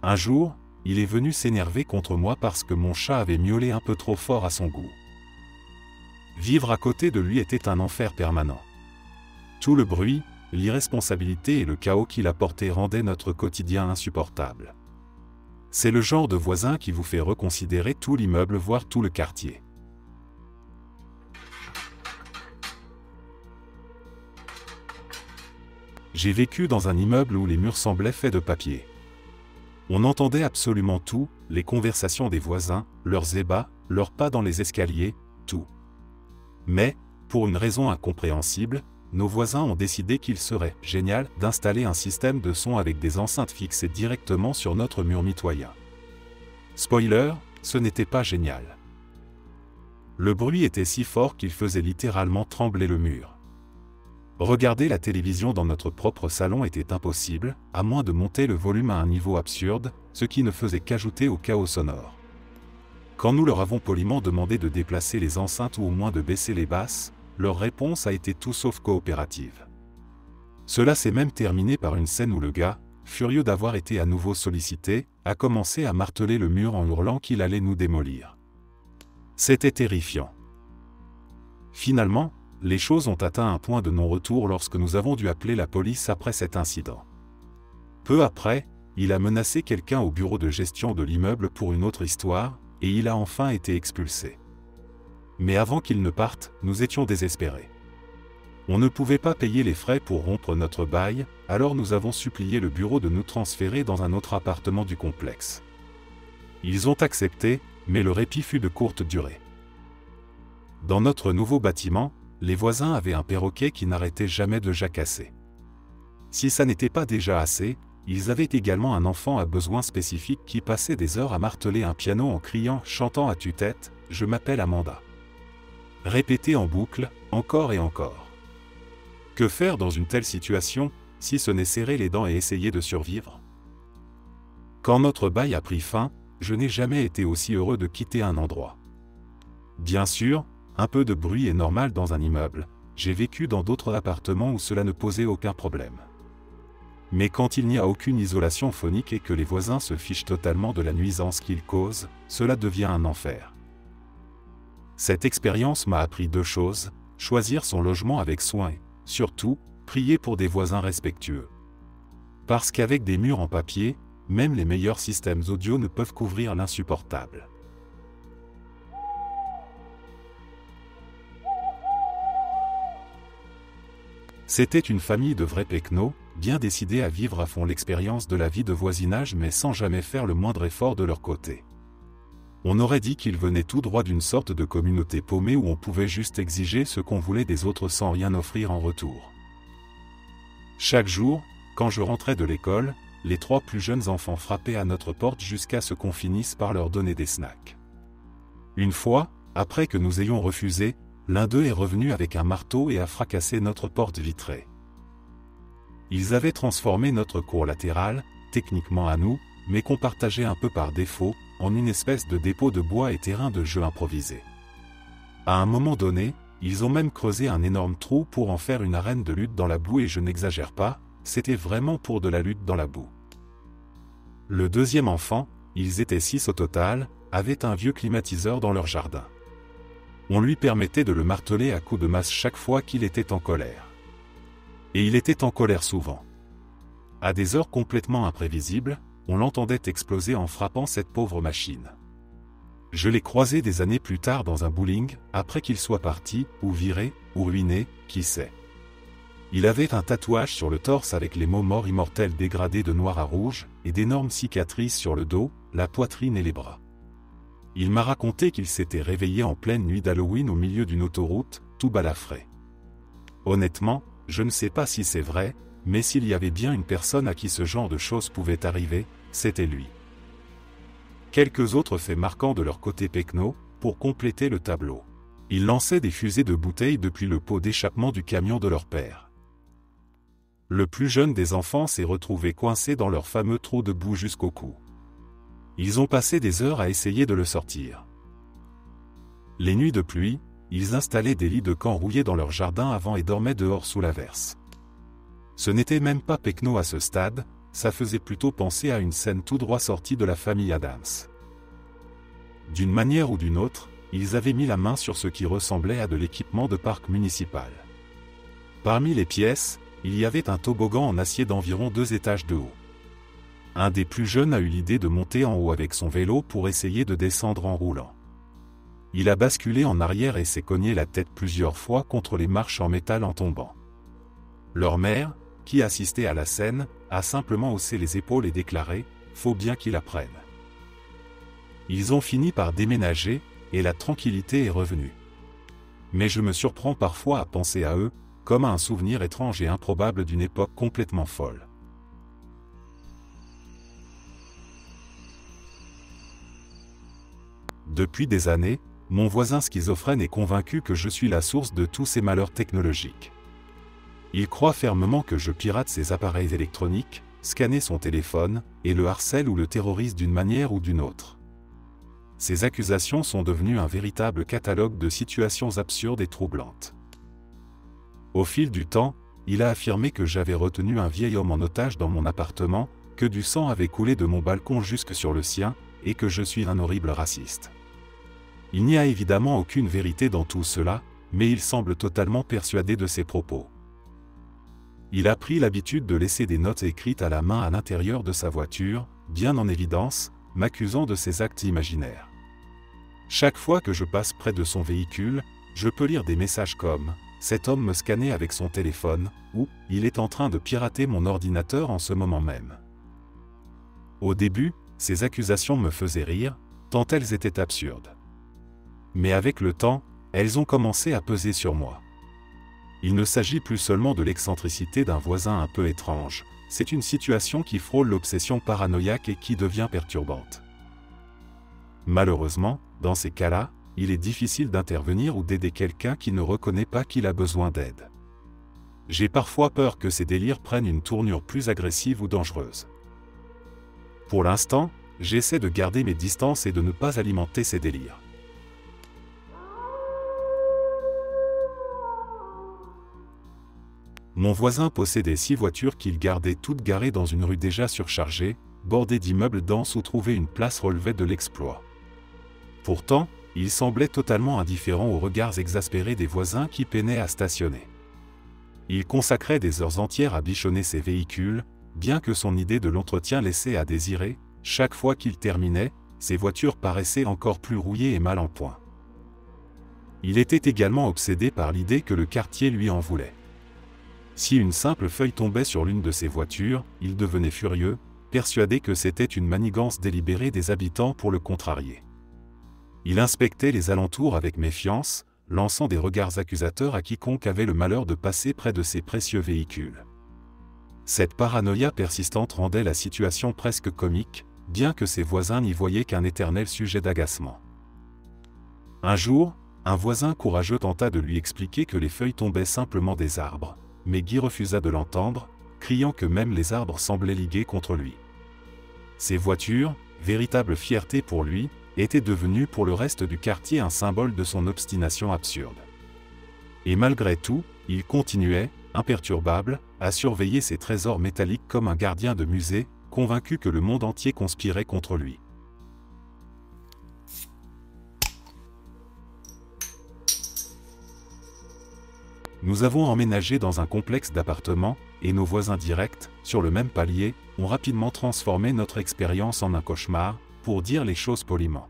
Un jour, il est venu s'énerver contre moi parce que mon chat avait miaulé un peu trop fort à son goût. Vivre à côté de lui était un enfer permanent. Tout le bruit, l'irresponsabilité et le chaos qu'il apportait rendaient notre quotidien insupportable. C'est le genre de voisin qui vous fait reconsidérer tout l'immeuble, voire tout le quartier. J'ai vécu dans un immeuble où les murs semblaient faits de papier. On entendait absolument tout, les conversations des voisins, leurs ébats, leurs pas dans les escaliers, tout. Mais, pour une raison incompréhensible, nos voisins ont décidé qu'il serait génial d'installer un système de son avec des enceintes fixées directement sur notre mur mitoyen. Spoiler, ce n'était pas génial. Le bruit était si fort qu'il faisait littéralement trembler le mur. Regarder la télévision dans notre propre salon était impossible, à moins de monter le volume à un niveau absurde, ce qui ne faisait qu'ajouter au chaos sonore. Quand nous leur avons poliment demandé de déplacer les enceintes ou au moins de baisser les basses, leur réponse a été tout sauf coopérative. Cela s'est même terminé par une scène où le gars, furieux d'avoir été à nouveau sollicité, a commencé à marteler le mur en hurlant qu'il allait nous démolir. C'était terrifiant. Finalement, les choses ont atteint un point de non-retour lorsque nous avons dû appeler la police après cet incident. Peu après, il a menacé quelqu'un au bureau de gestion de l'immeuble pour une autre histoire, et il a enfin été expulsé. Mais avant qu'il ne parte, nous étions désespérés. On ne pouvait pas payer les frais pour rompre notre bail, alors nous avons supplié le bureau de nous transférer dans un autre appartement du complexe. Ils ont accepté, mais le répit fut de courte durée. Dans notre nouveau bâtiment, les voisins avaient un perroquet qui n'arrêtait jamais de jacasser. Si ça n'était pas déjà assez, ils avaient également un enfant à besoins spécifiques qui passait des heures à marteler un piano en criant, chantant à tue-tête, « Je m'appelle Amanda ». Répété en boucle, encore et encore. Que faire dans une telle situation, si ce n'est serrer les dents et essayer de survivre? Quand notre bail a pris fin, je n'ai jamais été aussi heureux de quitter un endroit. Bien sûr, un peu de bruit est normal dans un immeuble, j'ai vécu dans d'autres appartements où cela ne posait aucun problème. Mais quand il n'y a aucune isolation phonique et que les voisins se fichent totalement de la nuisance qu'ils causent, cela devient un enfer. Cette expérience m'a appris 2 choses, choisir son logement avec soin et, surtout, prier pour des voisins respectueux. Parce qu'avec des murs en papier, même les meilleurs systèmes audio ne peuvent couvrir l'insupportable. C'était une famille de vrais pecnos, bien décidés à vivre à fond l'expérience de la vie de voisinage mais sans jamais faire le moindre effort de leur côté. On aurait dit qu'ils venaient tout droit d'une sorte de communauté paumée où on pouvait juste exiger ce qu'on voulait des autres sans rien offrir en retour. Chaque jour, quand je rentrais de l'école, les 3 plus jeunes enfants frappaient à notre porte jusqu'à ce qu'on finisse par leur donner des snacks. Une fois, après que nous ayons refusé, l'un d'eux est revenu avec un marteau et a fracassé notre porte vitrée. Ils avaient transformé notre cour latérale, techniquement à nous, mais qu'on partageait un peu par défaut, en une espèce de dépôt de bois et terrain de jeu improvisé. À un moment donné, ils ont même creusé un énorme trou pour en faire une arène de lutte dans la boue et je n'exagère pas, c'était vraiment pour de la lutte dans la boue. Le deuxième enfant, ils étaient 6 au total, avait un vieux climatiseur dans leur jardin. On lui permettait de le marteler à coups de masse chaque fois qu'il était en colère. Et il était en colère souvent. À des heures complètement imprévisibles, on l'entendait exploser en frappant cette pauvre machine. Je l'ai croisé des années plus tard dans un bowling, après qu'il soit parti, ou viré, ou ruiné, qui sait. Il avait un tatouage sur le torse avec les mots « mort immortel » dégradés de noir à rouge, et d'énormes cicatrices sur le dos, la poitrine et les bras. Il m'a raconté qu'il s'était réveillé en pleine nuit d'Halloween au milieu d'une autoroute, tout balafré. Honnêtement, je ne sais pas si c'est vrai, mais s'il y avait bien une personne à qui ce genre de choses pouvait arriver, c'était lui. Quelques autres faits marquants de leur côté pecno, pour compléter le tableau. Ils lançaient des fusées de bouteilles depuis le pot d'échappement du camion de leur père. Le plus jeune des enfants s'est retrouvé coincé dans leur fameux trou de boue jusqu'au cou. Ils ont passé des heures à essayer de le sortir. Les nuits de pluie, ils installaient des lits de camp rouillés dans leur jardin avant et dormaient dehors sous l'averse. Ce n'était même pas pecno à ce stade, ça faisait plutôt penser à une scène tout droit sortie de la famille Adams. D'une manière ou d'une autre, ils avaient mis la main sur ce qui ressemblait à de l'équipement de parc municipal. Parmi les pièces, il y avait un toboggan en acier d'environ 2 étages de haut. Un des plus jeunes a eu l'idée de monter en haut avec son vélo pour essayer de descendre en roulant. Il a basculé en arrière et s'est cogné la tête plusieurs fois contre les marches en métal en tombant. Leur mère, qui assistait à la scène, a simplement haussé les épaules et déclaré « Faut bien qu'il apprenne ». Ils ont fini par déménager, et la tranquillité est revenue. Mais je me surprends parfois à penser à eux, comme à un souvenir étrange et improbable d'une époque complètement folle. Depuis des années, mon voisin schizophrène est convaincu que je suis la source de tous ces malheurs technologiques. Il croit fermement que je pirate ses appareils électroniques, scanne son téléphone, et le harcèle ou le terrorise d'une manière ou d'une autre. Ces accusations sont devenues un véritable catalogue de situations absurdes et troublantes. Au fil du temps, il a affirmé que j'avais retenu un vieil homme en otage dans mon appartement, que du sang avait coulé de mon balcon jusque sur le sien, et que je suis un horrible raciste. Il n'y a évidemment aucune vérité dans tout cela, mais il semble totalement persuadé de ses propos. Il a pris l'habitude de laisser des notes écrites à la main à l'intérieur de sa voiture, bien en évidence, m'accusant de ses actes imaginaires. Chaque fois que je passe près de son véhicule, je peux lire des messages comme « Cet homme me scannait avec son téléphone » ou « Il est en train de pirater mon ordinateur en ce moment même ». Au début, ces accusations me faisaient rire, tant elles étaient absurdes. Mais avec le temps, elles ont commencé à peser sur moi. Il ne s'agit plus seulement de l'excentricité d'un voisin un peu étrange, c'est une situation qui frôle l'obsession paranoïaque et qui devient perturbante. Malheureusement, dans ces cas-là, il est difficile d'intervenir ou d'aider quelqu'un qui ne reconnaît pas qu'il a besoin d'aide. J'ai parfois peur que ces délires prennent une tournure plus agressive ou dangereuse. Pour l'instant, j'essaie de garder mes distances et de ne pas alimenter ces délires. Mon voisin possédait 6 voitures qu'il gardait toutes garées dans une rue déjà surchargée, bordée d'immeubles denses où trouver une place relevait de l'exploit. Pourtant, il semblait totalement indifférent aux regards exaspérés des voisins qui peinaient à stationner. Il consacrait des heures entières à bichonner ses véhicules, bien que son idée de l'entretien laissait à désirer, chaque fois qu'il terminait, ses voitures paraissaient encore plus rouillées et mal en point. Il était également obsédé par l'idée que le quartier lui en voulait. Si une simple feuille tombait sur l'une de ses voitures, il devenait furieux, persuadé que c'était une manigance délibérée des habitants pour le contrarier. Il inspectait les alentours avec méfiance, lançant des regards accusateurs à quiconque avait le malheur de passer près de ses précieux véhicules. Cette paranoïa persistante rendait la situation presque comique, bien que ses voisins n'y voyaient qu'un éternel sujet d'agacement. Un jour, un voisin courageux tenta de lui expliquer que les feuilles tombaient simplement des arbres, mais Guy refusa de l'entendre, criant que même les arbres semblaient ligués contre lui. Ces voitures, véritable fierté pour lui, étaient devenues pour le reste du quartier un symbole de son obstination absurde. Et malgré tout, il continuait, imperturbable, à surveiller ses trésors métalliques comme un gardien de musée, convaincu que le monde entier conspirait contre lui. Nous avons emménagé dans un complexe d'appartements, et nos voisins directs, sur le même palier, ont rapidement transformé notre expérience en un cauchemar, pour dire les choses poliment.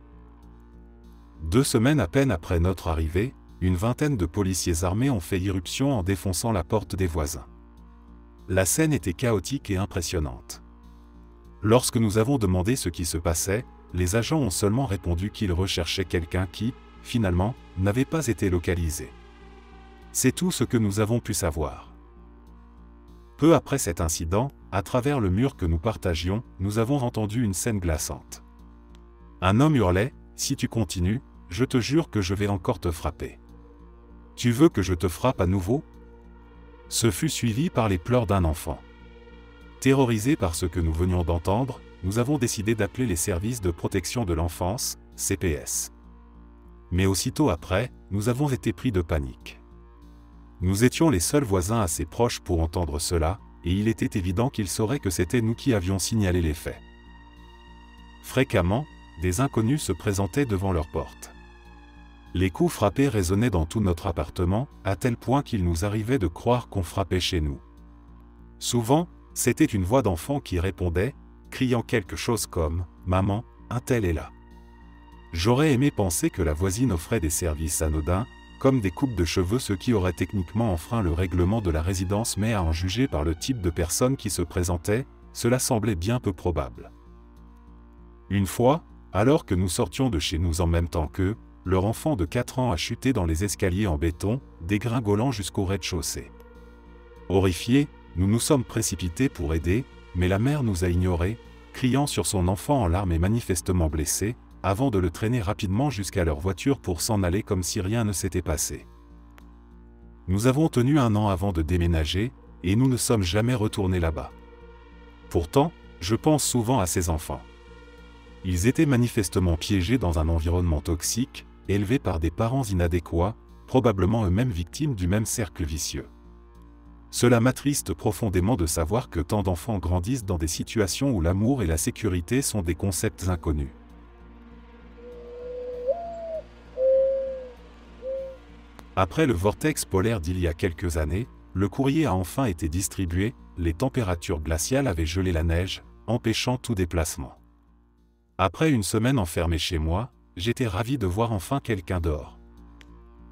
2 semaines à peine après notre arrivée, une vingtaine de policiers armés ont fait irruption en défonçant la porte des voisins. La scène était chaotique et impressionnante. Lorsque nous avons demandé ce qui se passait, les agents ont seulement répondu qu'ils recherchaient quelqu'un qui, finalement, n'avait pas été localisé. C'est tout ce que nous avons pu savoir. Peu après cet incident, à travers le mur que nous partagions, nous avons entendu une scène glaçante. Un homme hurlait, « Si tu continues, je te jure que je vais encore te frapper. Tu veux que je te frappe à nouveau ?» Ce fut suivi par les pleurs d'un enfant. Terrorisés par ce que nous venions d'entendre, nous avons décidé d'appeler les services de protection de l'enfance, CPS. Mais aussitôt après, nous avons été pris de panique. Nous étions les seuls voisins assez proches pour entendre cela, et il était évident qu'ils sauraient que c'était nous qui avions signalé les faits. Fréquemment, des inconnus se présentaient devant leur porte. Les coups frappés résonnaient dans tout notre appartement, à tel point qu'il nous arrivait de croire qu'on frappait chez nous. Souvent, c'était une voix d'enfant qui répondait, criant quelque chose comme « Maman, un tel est là ». J'aurais aimé penser que la voisine offrait des services anodins, comme des coupes de cheveux, ce qui aurait techniquement enfreint le règlement de la résidence, mais à en juger par le type de personne qui se présentait, cela semblait bien peu probable. Une fois, alors que nous sortions de chez nous en même temps qu'eux, leur enfant de 4 ans a chuté dans les escaliers en béton, dégringolant jusqu'au rez-de-chaussée. Horrifiés, nous nous sommes précipités pour aider, mais la mère nous a ignorés, criant sur son enfant en larmes et manifestement blessé, avant de le traîner rapidement jusqu'à leur voiture pour s'en aller comme si rien ne s'était passé. Nous avons tenu 1 an avant de déménager, et nous ne sommes jamais retournés là-bas. Pourtant, je pense souvent à ces enfants. Ils étaient manifestement piégés dans un environnement toxique, élevés par des parents inadéquats, probablement eux-mêmes victimes du même cercle vicieux. Cela m'attriste profondément de savoir que tant d'enfants grandissent dans des situations où l'amour et la sécurité sont des concepts inconnus. Après le vortex polaire d'il y a quelques années, le courrier a enfin été distribué, les températures glaciales avaient gelé la neige, empêchant tout déplacement. Après une semaine enfermée chez moi, j'étais ravi de voir enfin quelqu'un dehors.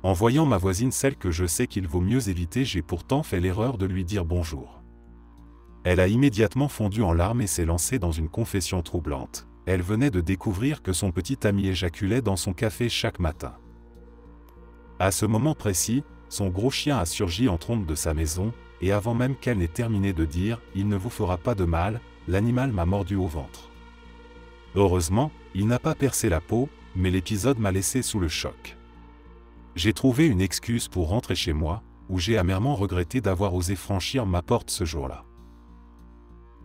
En voyant ma voisine, celle que je sais qu'il vaut mieux éviter, j'ai pourtant fait l'erreur de lui dire bonjour. Elle a immédiatement fondu en larmes et s'est lancée dans une confession troublante. Elle venait de découvrir que son petit ami éjaculait dans son café chaque matin. À ce moment précis, son gros chien a surgi en trompe de sa maison, et avant même qu'elle n'ait terminé de dire « Il ne vous fera pas de mal », l'animal m'a mordu au ventre. Heureusement, il n'a pas percé la peau, mais l'épisode m'a laissé sous le choc. J'ai trouvé une excuse pour rentrer chez moi, où j'ai amèrement regretté d'avoir osé franchir ma porte ce jour-là.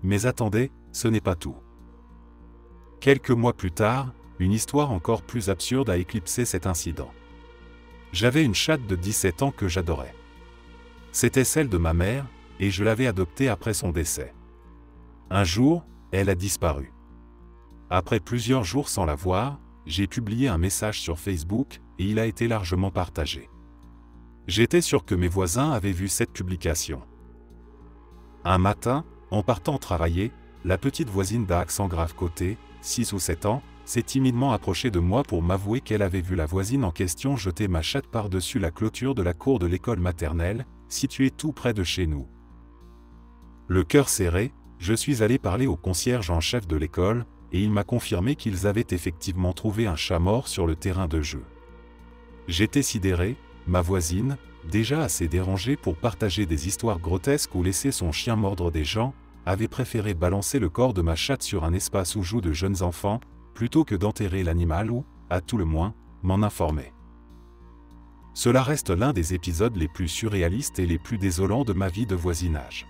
Mais attendez, ce n'est pas tout. Quelques mois plus tard, une histoire encore plus absurde a éclipsé cet incident. J'avais une chatte de 17 ans que j'adorais. C'était celle de ma mère, et je l'avais adoptée après son décès. Un jour, elle a disparu. Après plusieurs jours sans la voir, j'ai publié un message sur Facebook, et il a été largement partagé. J'étais sûr que mes voisins avaient vu cette publication. Un matin, en partant travailler, la petite voisine d'accent grave côté, 6 ou 7 ans, s'est timidement approchée de moi pour m'avouer qu'elle avait vu la voisine en question jeter ma chatte par-dessus la clôture de la cour de l'école maternelle, située tout près de chez nous. Le cœur serré, je suis allé parler au concierge en chef de l'école, et il m'a confirmé qu'ils avaient effectivement trouvé un chat mort sur le terrain de jeu. J'étais sidéré, ma voisine, déjà assez dérangée pour partager des histoires grotesques ou laisser son chien mordre des gens, avait préféré balancer le corps de ma chatte sur un espace où jouent de jeunes enfants, plutôt que d'enterrer l'animal ou, à tout le moins, m'en informer. Cela reste l'un des épisodes les plus surréalistes et les plus désolants de ma vie de voisinage.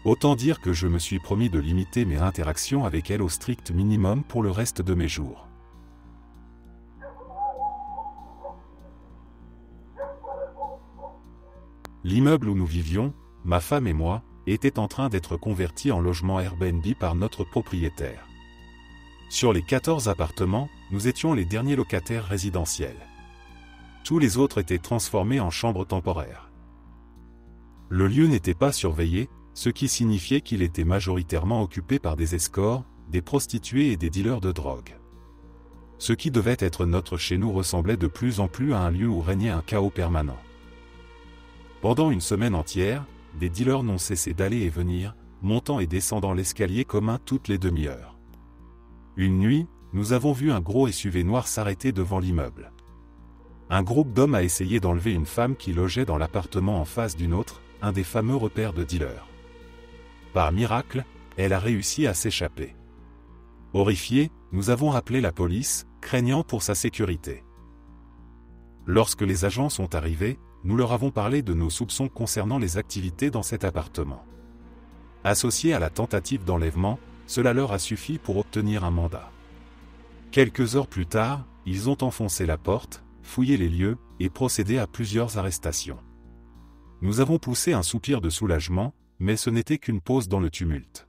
Autant dire que je me suis promis de limiter mes interactions avec elle au strict minimum pour le reste de mes jours. L'immeuble où nous vivions, ma femme et moi, était en train d'être converti en logement Airbnb par notre propriétaire. Sur les 14 appartements, nous étions les derniers locataires résidentiels. Tous les autres étaient transformés en chambres temporaires. Le lieu n'était pas surveillé, ce qui signifiait qu'il était majoritairement occupé par des escorts, des prostituées et des dealers de drogue. Ce qui devait être notre chez nous ressemblait de plus en plus à un lieu où régnait un chaos permanent. Pendant une semaine entière, des dealers n'ont cessé d'aller et venir, montant et descendant l'escalier commun toutes les demi-heures. Une nuit, nous avons vu un gros SUV noir s'arrêter devant l'immeuble. Un groupe d'hommes a essayé d'enlever une femme qui logeait dans l'appartement en face d'une autre, un des fameux repères de dealers. Par miracle, elle a réussi à s'échapper. Horrifiés, nous avons appelé la police, craignant pour sa sécurité. Lorsque les agents sont arrivés, nous leur avons parlé de nos soupçons concernant les activités dans cet appartement. Associés à la tentative d'enlèvement, cela leur a suffi pour obtenir un mandat. Quelques heures plus tard, ils ont enfoncé la porte, fouillé les lieux, et procédé à plusieurs arrestations. Nous avons poussé un soupir de soulagement, mais ce n'était qu'une pause dans le tumulte.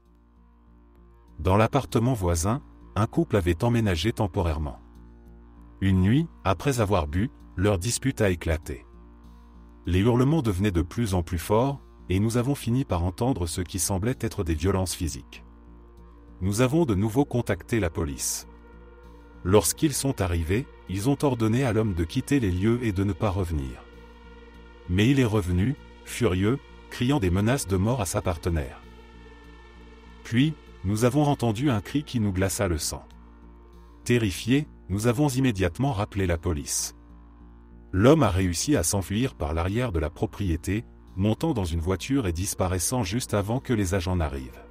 Dans l'appartement voisin, un couple avait emménagé temporairement. Une nuit, après avoir bu, leur dispute a éclaté. Les hurlements devenaient de plus en plus forts, et nous avons fini par entendre ce qui semblait être des violences physiques. Nous avons de nouveau contacté la police. Lorsqu'ils sont arrivés, ils ont ordonné à l'homme de quitter les lieux et de ne pas revenir. Mais il est revenu, furieux, criant des menaces de mort à sa partenaire. Puis, nous avons entendu un cri qui nous glaça le sang. Terrifiés, nous avons immédiatement rappelé la police. L'homme a réussi à s'enfuir par l'arrière de la propriété, montant dans une voiture et disparaissant juste avant que les agents n'arrivent.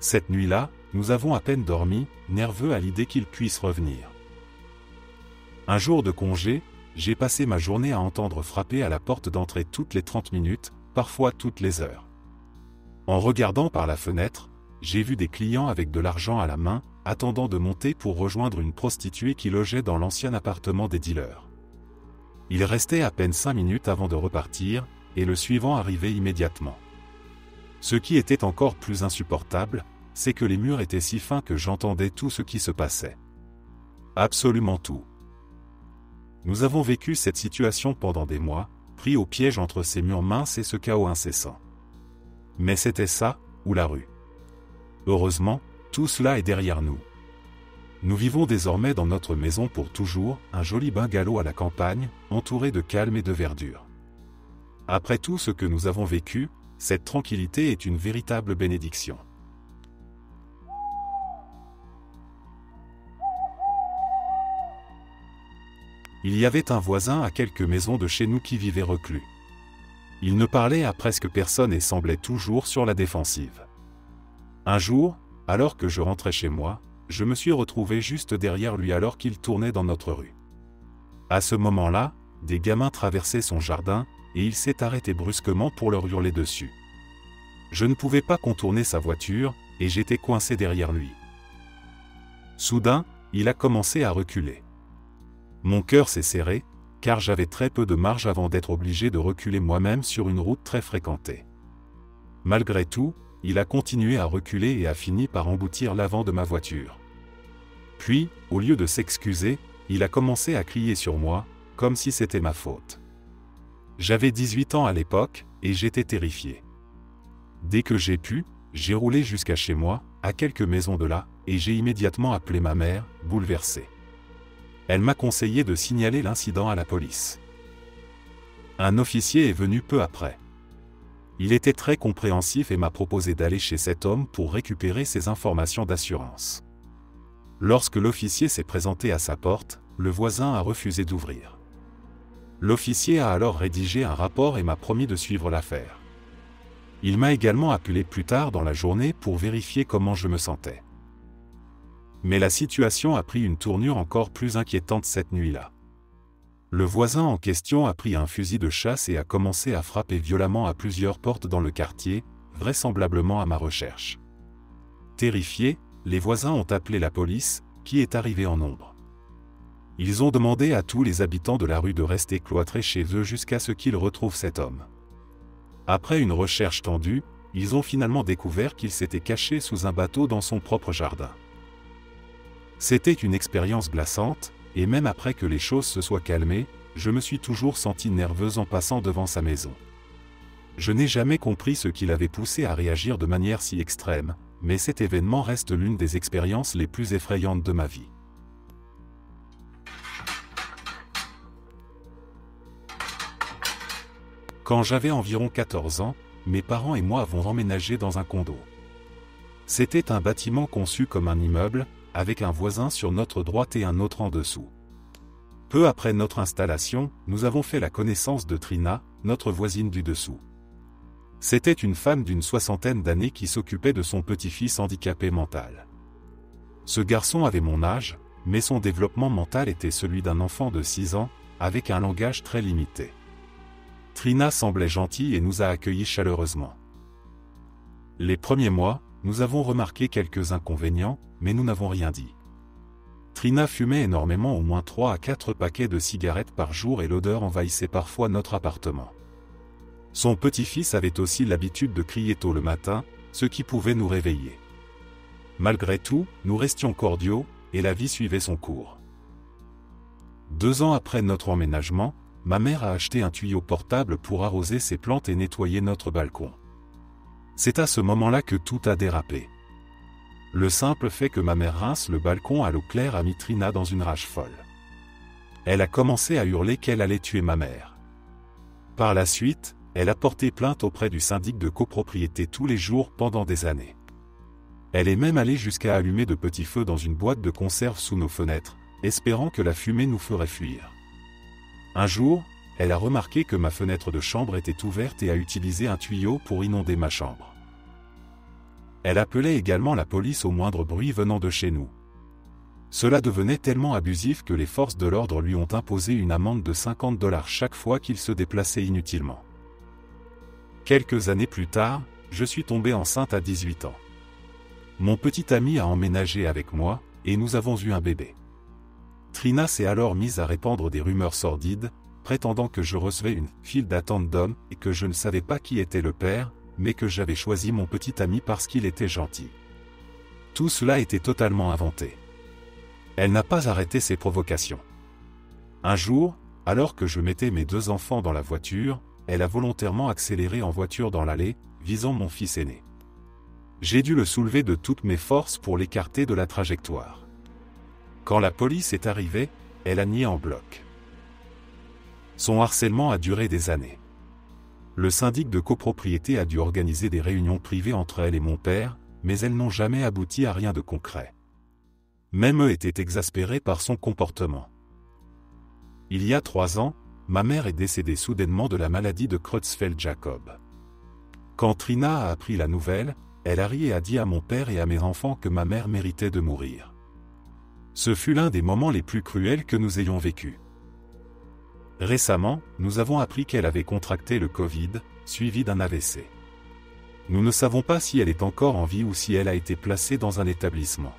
Cette nuit-là, nous avons à peine dormi, nerveux à l'idée qu'il puisse revenir. Un jour de congé, j'ai passé ma journée à entendre frapper à la porte d'entrée toutes les 30 minutes, parfois toutes les heures. En regardant par la fenêtre, j'ai vu des clients avec de l'argent à la main, attendant de monter pour rejoindre une prostituée qui logeait dans l'ancien appartement des dealers. Il restait à peine 5 minutes avant de repartir, et le suivant arrivait immédiatement. Ce qui était encore plus insupportable, c'est que les murs étaient si fins que j'entendais tout ce qui se passait. Absolument tout. Nous avons vécu cette situation pendant des mois, pris au piège entre ces murs minces et ce chaos incessant. Mais c'était ça, ou la rue. Heureusement, tout cela est derrière nous. Nous vivons désormais dans notre maison pour toujours, un joli bungalow à la campagne, entouré de calme et de verdure. Après tout ce que nous avons vécu, cette tranquillité est une véritable bénédiction. Il y avait un voisin à quelques maisons de chez nous qui vivait reclus. Il ne parlait à presque personne et semblait toujours sur la défensive. Un jour, alors que je rentrais chez moi, je me suis retrouvé juste derrière lui alors qu'il tournait dans notre rue. À ce moment-là, des gamins traversaient son jardin, et il s'est arrêté brusquement pour leur hurler dessus. Je ne pouvais pas contourner sa voiture, et j'étais coincé derrière lui. Soudain, il a commencé à reculer. Mon cœur s'est serré, car j'avais très peu de marge avant d'être obligé de reculer moi-même sur une route très fréquentée. Malgré tout, il a continué à reculer et a fini par emboutir l'avant de ma voiture. Puis, au lieu de s'excuser, il a commencé à crier sur moi, comme si c'était ma faute. J'avais 18 ans à l'époque, et j'étais terrifié. Dès que j'ai pu, j'ai roulé jusqu'à chez moi, à quelques maisons de là, et j'ai immédiatement appelé ma mère, bouleversée. Elle m'a conseillé de signaler l'incident à la police. Un officier est venu peu après. Il était très compréhensif et m'a proposé d'aller chez cet homme pour récupérer ses informations d'assurance. Lorsque l'officier s'est présenté à sa porte, le voisin a refusé d'ouvrir. L'officier a alors rédigé un rapport et m'a promis de suivre l'affaire. Il m'a également appelé plus tard dans la journée pour vérifier comment je me sentais. Mais la situation a pris une tournure encore plus inquiétante cette nuit-là. Le voisin en question a pris un fusil de chasse et a commencé à frapper violemment à plusieurs portes dans le quartier, vraisemblablement à ma recherche. Terrifiés, les voisins ont appelé la police, qui est arrivée en nombre. Ils ont demandé à tous les habitants de la rue de rester cloîtrés chez eux jusqu'à ce qu'ils retrouvent cet homme. Après une recherche tendue, ils ont finalement découvert qu'il s'était caché sous un bateau dans son propre jardin. C'était une expérience glaçante, et même après que les choses se soient calmées, je me suis toujours senti nerveuse en passant devant sa maison. Je n'ai jamais compris ce qui l'avait poussé à réagir de manière si extrême, mais cet événement reste l'une des expériences les plus effrayantes de ma vie. Quand j'avais environ 14 ans, mes parents et moi avons emménagé dans un condo. C'était un bâtiment conçu comme un immeuble, avec un voisin sur notre droite et un autre en dessous. Peu après notre installation, nous avons fait la connaissance de Trina, notre voisine du dessous. C'était une femme d'une soixantaine d'années qui s'occupait de son petit-fils handicapé mental. Ce garçon avait mon âge, mais son développement mental était celui d'un enfant de 6 ans, avec un langage très limité. Trina semblait gentille et nous a accueillis chaleureusement. Les premiers mois, nous avons remarqué quelques inconvénients, mais nous n'avons rien dit. Trina fumait énormément, au moins 3 à 4 paquets de cigarettes par jour et l'odeur envahissait parfois notre appartement. Son petit-fils avait aussi l'habitude de crier tôt le matin, ce qui pouvait nous réveiller. Malgré tout, nous restions cordiaux, et la vie suivait son cours. 2 ans après notre emménagement, ma mère a acheté un tuyau portable pour arroser ses plantes et nettoyer notre balcon. C'est à ce moment-là que tout a dérapé. Le simple fait que ma mère rince le balcon à l'eau claire a mis Trina dans une rage folle. Elle a commencé à hurler qu'elle allait tuer ma mère. Par la suite, elle a porté plainte auprès du syndic de copropriété tous les jours pendant des années. Elle est même allée jusqu'à allumer de petits feux dans une boîte de conserve sous nos fenêtres, espérant que la fumée nous ferait fuir. Un jour, elle a remarqué que ma fenêtre de chambre était ouverte et a utilisé un tuyau pour inonder ma chambre. Elle appelait également la police au moindre bruit venant de chez nous. Cela devenait tellement abusif que les forces de l'ordre lui ont imposé une amende de $50 chaque fois qu'il se déplaçait inutilement. Quelques années plus tard, je suis tombé enceinte à 18 ans. Mon petit ami a emménagé avec moi, et nous avons eu un bébé. Trina s'est alors mise à répandre des rumeurs sordides, prétendant que je recevais une file d'attente d'hommes et que je ne savais pas qui était le père, mais que j'avais choisi mon petit ami parce qu'il était gentil. Tout cela était totalement inventé. Elle n'a pas arrêté ses provocations. Un jour, alors que je mettais mes 2 enfants dans la voiture, elle a volontairement accéléré en voiture dans l'allée, visant mon fils aîné. J'ai dû le soulever de toutes mes forces pour l'écarter de la trajectoire. Quand la police est arrivée, elle a nié en bloc. Son harcèlement a duré des années. Le syndic de copropriété a dû organiser des réunions privées entre elle et mon père, mais elles n'ont jamais abouti à rien de concret. Même eux étaient exaspérés par son comportement. Il y a 3 ans, ma mère est décédée soudainement de la maladie de Creutzfeldt-Jakob. Quand Trina a appris la nouvelle, elle a ri et a dit à mon père et à mes enfants que ma mère méritait de mourir. Ce fut l'un des moments les plus cruels que nous ayons vécus. Récemment, nous avons appris qu'elle avait contracté le Covid, suivi d'un AVC. Nous ne savons pas si elle est encore en vie ou si elle a été placée dans un établissement.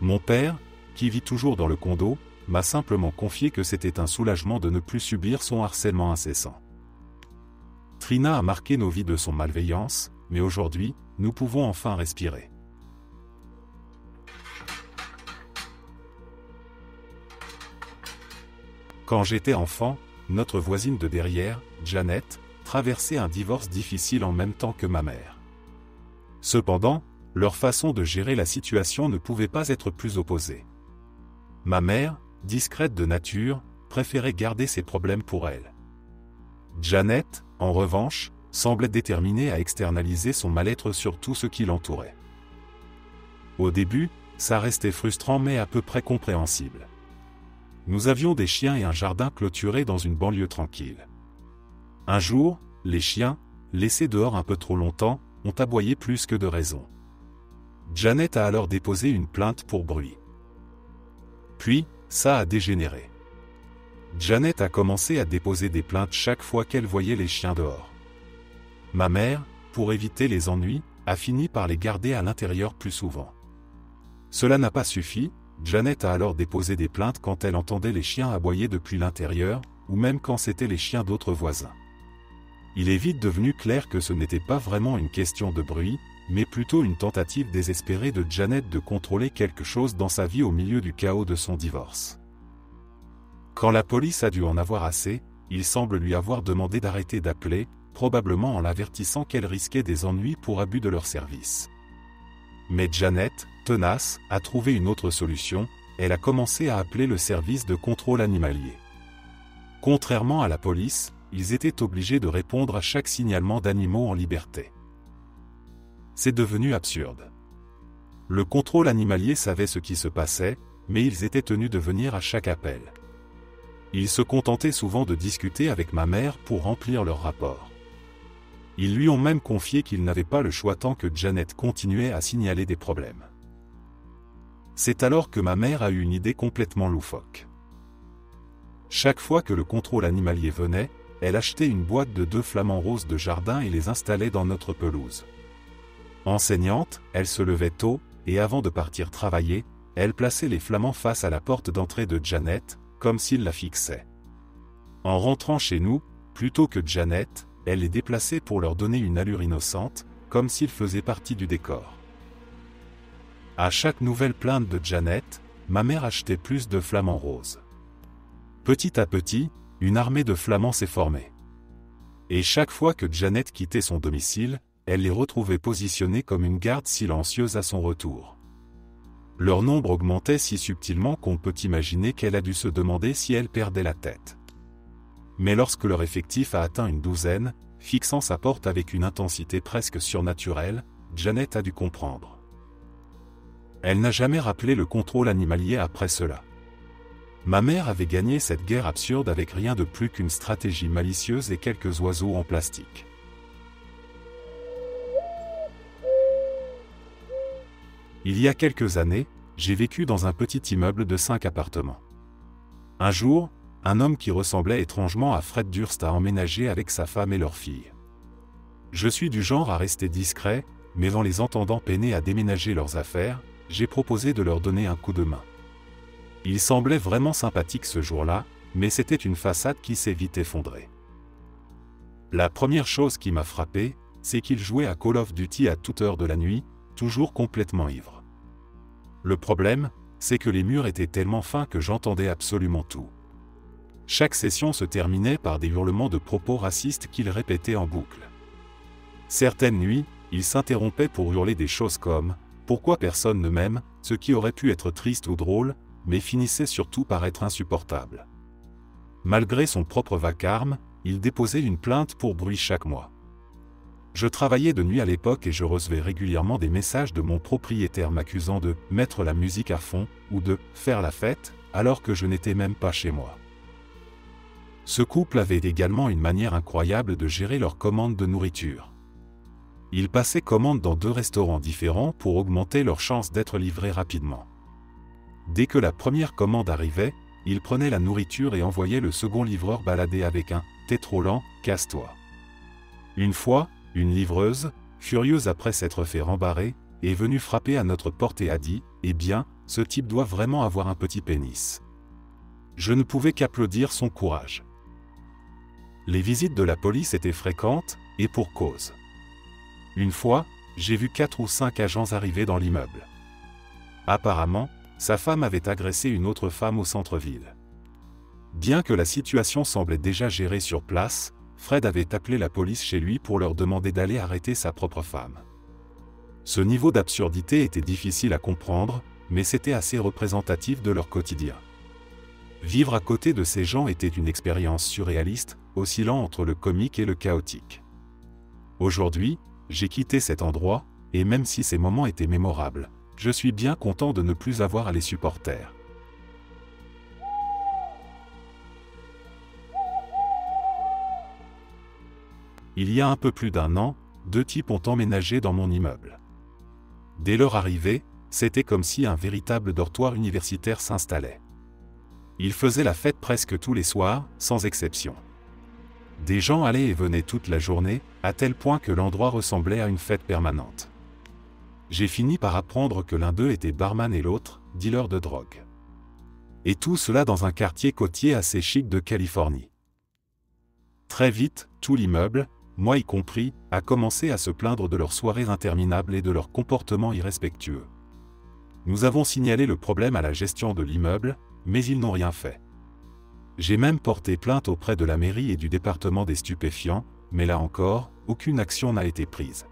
Mon père, qui vit toujours dans le condo, m'a simplement confié que c'était un soulagement de ne plus subir son harcèlement incessant. Trina a marqué nos vies de son malveillance, mais aujourd'hui, nous pouvons enfin respirer. Quand j'étais enfant, notre voisine de derrière, Janet, traversait un divorce difficile en même temps que ma mère. Cependant, leur façon de gérer la situation ne pouvait pas être plus opposée. Ma mère, discrète de nature, préférait garder ses problèmes pour elle. Janet, en revanche, semblait déterminée à externaliser son mal-être sur tout ce qui l'entourait. Au début, ça restait frustrant mais à peu près compréhensible. Nous avions des chiens et un jardin clôturé dans une banlieue tranquille. Un jour, les chiens, laissés dehors un peu trop longtemps, ont aboyé plus que de raison. Janet a alors déposé une plainte pour bruit. Puis, ça a dégénéré. Janet a commencé à déposer des plaintes chaque fois qu'elle voyait les chiens dehors. Ma mère, pour éviter les ennuis, a fini par les garder à l'intérieur plus souvent. Cela n'a pas suffi, Janet a alors déposé des plaintes quand elle entendait les chiens aboyer depuis l'intérieur, ou même quand c'étaient les chiens d'autres voisins. Il est vite devenu clair que ce n'était pas vraiment une question de bruit, mais plutôt une tentative désespérée de Janet de contrôler quelque chose dans sa vie au milieu du chaos de son divorce. Quand la police a dû en avoir assez, il semble lui avoir demandé d'arrêter d'appeler, probablement en l'avertissant qu'elle risquait des ennuis pour abus de leur service. Mais Janet, tenace, a trouvé une autre solution, elle a commencé à appeler le service de contrôle animalier. Contrairement à la police, ils étaient obligés de répondre à chaque signalement d'animaux en liberté. C'est devenu absurde. Le contrôle animalier savait ce qui se passait, mais ils étaient tenus de venir à chaque appel. Ils se contentaient souvent de discuter avec ma mère pour remplir leur rapport. Ils lui ont même confié qu'ils n'avaient pas le choix tant que Janet continuait à signaler des problèmes. C'est alors que ma mère a eu une idée complètement loufoque. Chaque fois que le contrôle animalier venait, elle achetait une boîte de 2 flamants roses de jardin et les installait dans notre pelouse. Enseignante, elle se levait tôt, et avant de partir travailler, elle plaçait les flamants face à la porte d'entrée de Janet, comme s'il la fixait. En rentrant chez nous, plutôt que Janet, elle les déplaçait pour leur donner une allure innocente, comme s'ils faisaient partie du décor. À chaque nouvelle plainte de Janet, ma mère achetait plus de flamants roses. Petit à petit, une armée de flamands s'est formée. Et chaque fois que Janet quittait son domicile, elle les retrouvait positionnés comme une garde silencieuse à son retour. Leur nombre augmentait si subtilement qu'on peut imaginer qu'elle a dû se demander si elle perdait la tête. Mais lorsque leur effectif a atteint une 12aine, fixant sa porte avec une intensité presque surnaturelle, Janet a dû comprendre. Elle n'a jamais rappelé le contrôle animalier après cela. Ma mère avait gagné cette guerre absurde avec rien de plus qu'une stratégie malicieuse et quelques oiseaux en plastique. Il y a quelques années, j'ai vécu dans un petit immeuble de 5 appartements. Un jour, un homme qui ressemblait étrangement à Fred Durst a emménagé avec sa femme et leur fille. Je suis du genre à rester discret, mais en les entendant peiner à déménager leurs affaires, j'ai proposé de leur donner un coup de main. Ils semblaient vraiment sympathiques ce jour-là, mais c'était une façade qui s'est vite effondrée. La première chose qui m'a frappé, c'est qu'ils jouaient à Call of Duty à toute heure de la nuit, toujours complètement ivres. Le problème, c'est que les murs étaient tellement fins que j'entendais absolument tout. Chaque session se terminait par des hurlements de propos racistes qu'ils répétaient en boucle. Certaines nuits, ils s'interrompaient pour hurler des choses comme « Pourquoi personne ne m'aime ?», ce qui aurait pu être triste ou drôle, mais finissait surtout par être insupportable. Malgré son propre vacarme, il déposait une plainte pour bruit chaque mois. Je travaillais de nuit à l'époque et je recevais régulièrement des messages de mon propriétaire m'accusant de « mettre la musique à fond » ou de « faire la fête » alors que je n'étais même pas chez moi. Ce couple avait également une manière incroyable de gérer leurs commandes de nourriture. Ils passaient commande dans 2 restaurants différents pour augmenter leurs chances d'être livrés rapidement. Dès que la première commande arrivait, ils prenaient la nourriture et envoyaient le second livreur balader avec un « T'es trop lent, casse-toi ». Une fois, une livreuse, furieuse après s'être fait rembarrer, est venue frapper à notre porte et a dit « Eh bien, ce type doit vraiment avoir un petit pénis ». Je ne pouvais qu'applaudir son courage. Les visites de la police étaient fréquentes, et pour cause. Une fois, j'ai vu 4 ou 5 agents arriver dans l'immeuble. Apparemment, sa femme avait agressé une autre femme au centre-ville. Bien que la situation semblait déjà gérée sur place, Fred avait appelé la police chez lui pour leur demander d'aller arrêter sa propre femme. Ce niveau d'absurdité était difficile à comprendre, mais c'était assez représentatif de leur quotidien. Vivre à côté de ces gens était une expérience surréaliste, oscillant entre le comique et le chaotique. Aujourd'hui, j'ai quitté cet endroit, et même si ces moments étaient mémorables, je suis bien content de ne plus avoir à les supporter. Il y a un peu plus d'1 an, 2 types ont emménagé dans mon immeuble. Dès leur arrivée, c'était comme si un véritable dortoir universitaire s'installait. Ils faisaient la fête presque tous les soirs, sans exception. Des gens allaient et venaient toute la journée, à tel point que l'endroit ressemblait à une fête permanente. J'ai fini par apprendre que l'un d'eux était barman et l'autre, dealer de drogue. Et tout cela dans un quartier côtier assez chic de Californie. Très vite, tout l'immeuble, moi y compris, a commencé à se plaindre de leurs soirées interminables et de leur comportement irrespectueux. Nous avons signalé le problème à la gestion de l'immeuble, mais ils n'ont rien fait. J'ai même porté plainte auprès de la mairie et du département des stupéfiants, mais là encore, aucune action n'a été prise.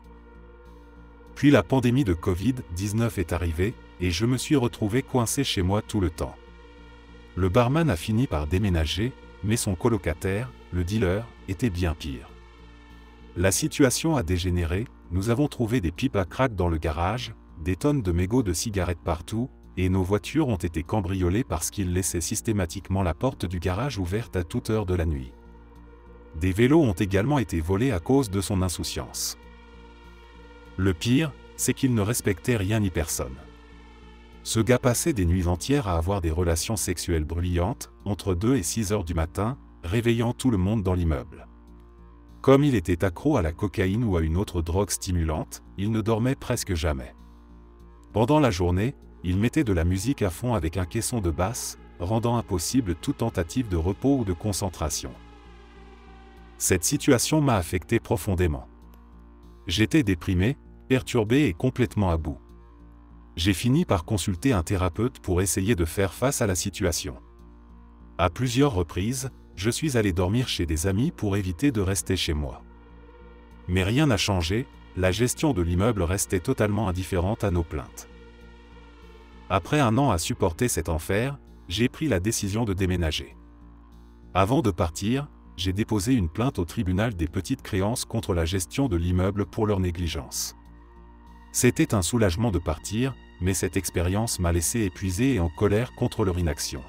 Puis la pandémie de Covid-19 est arrivée, et je me suis retrouvé coincé chez moi tout le temps. Le barman a fini par déménager, mais son colocataire, le dealer, était bien pire. La situation a dégénéré, nous avons trouvé des pipes à crack dans le garage, des tonnes de mégots de cigarettes partout, et nos voitures ont été cambriolées parce qu'il laissait systématiquement la porte du garage ouverte à toute heure de la nuit. Des vélos ont également été volés à cause de son insouciance. Le pire, c'est qu'il ne respectait rien ni personne. Ce gars passait des nuits entières à avoir des relations sexuelles bruyantes, entre 2 et 6 heures du matin, réveillant tout le monde dans l'immeuble. Comme il était accro à la cocaïne ou à une autre drogue stimulante, il ne dormait presque jamais. Pendant la journée, il mettait de la musique à fond avec un caisson de basse, rendant impossible toute tentative de repos ou de concentration. Cette situation m'a affecté profondément. J'étais déprimé, perturbé et complètement à bout. J'ai fini par consulter un thérapeute pour essayer de faire face à la situation. À plusieurs reprises, je suis allé dormir chez des amis pour éviter de rester chez moi. Mais rien n'a changé, la gestion de l'immeuble restait totalement indifférente à nos plaintes. Après 1 an à supporter cet enfer, j'ai pris la décision de déménager. Avant de partir, j'ai déposé une plainte au tribunal des petites créances contre la gestion de l'immeuble pour leur négligence. C'était un soulagement de partir, mais cette expérience m'a laissé épuisé et en colère contre leur inaction.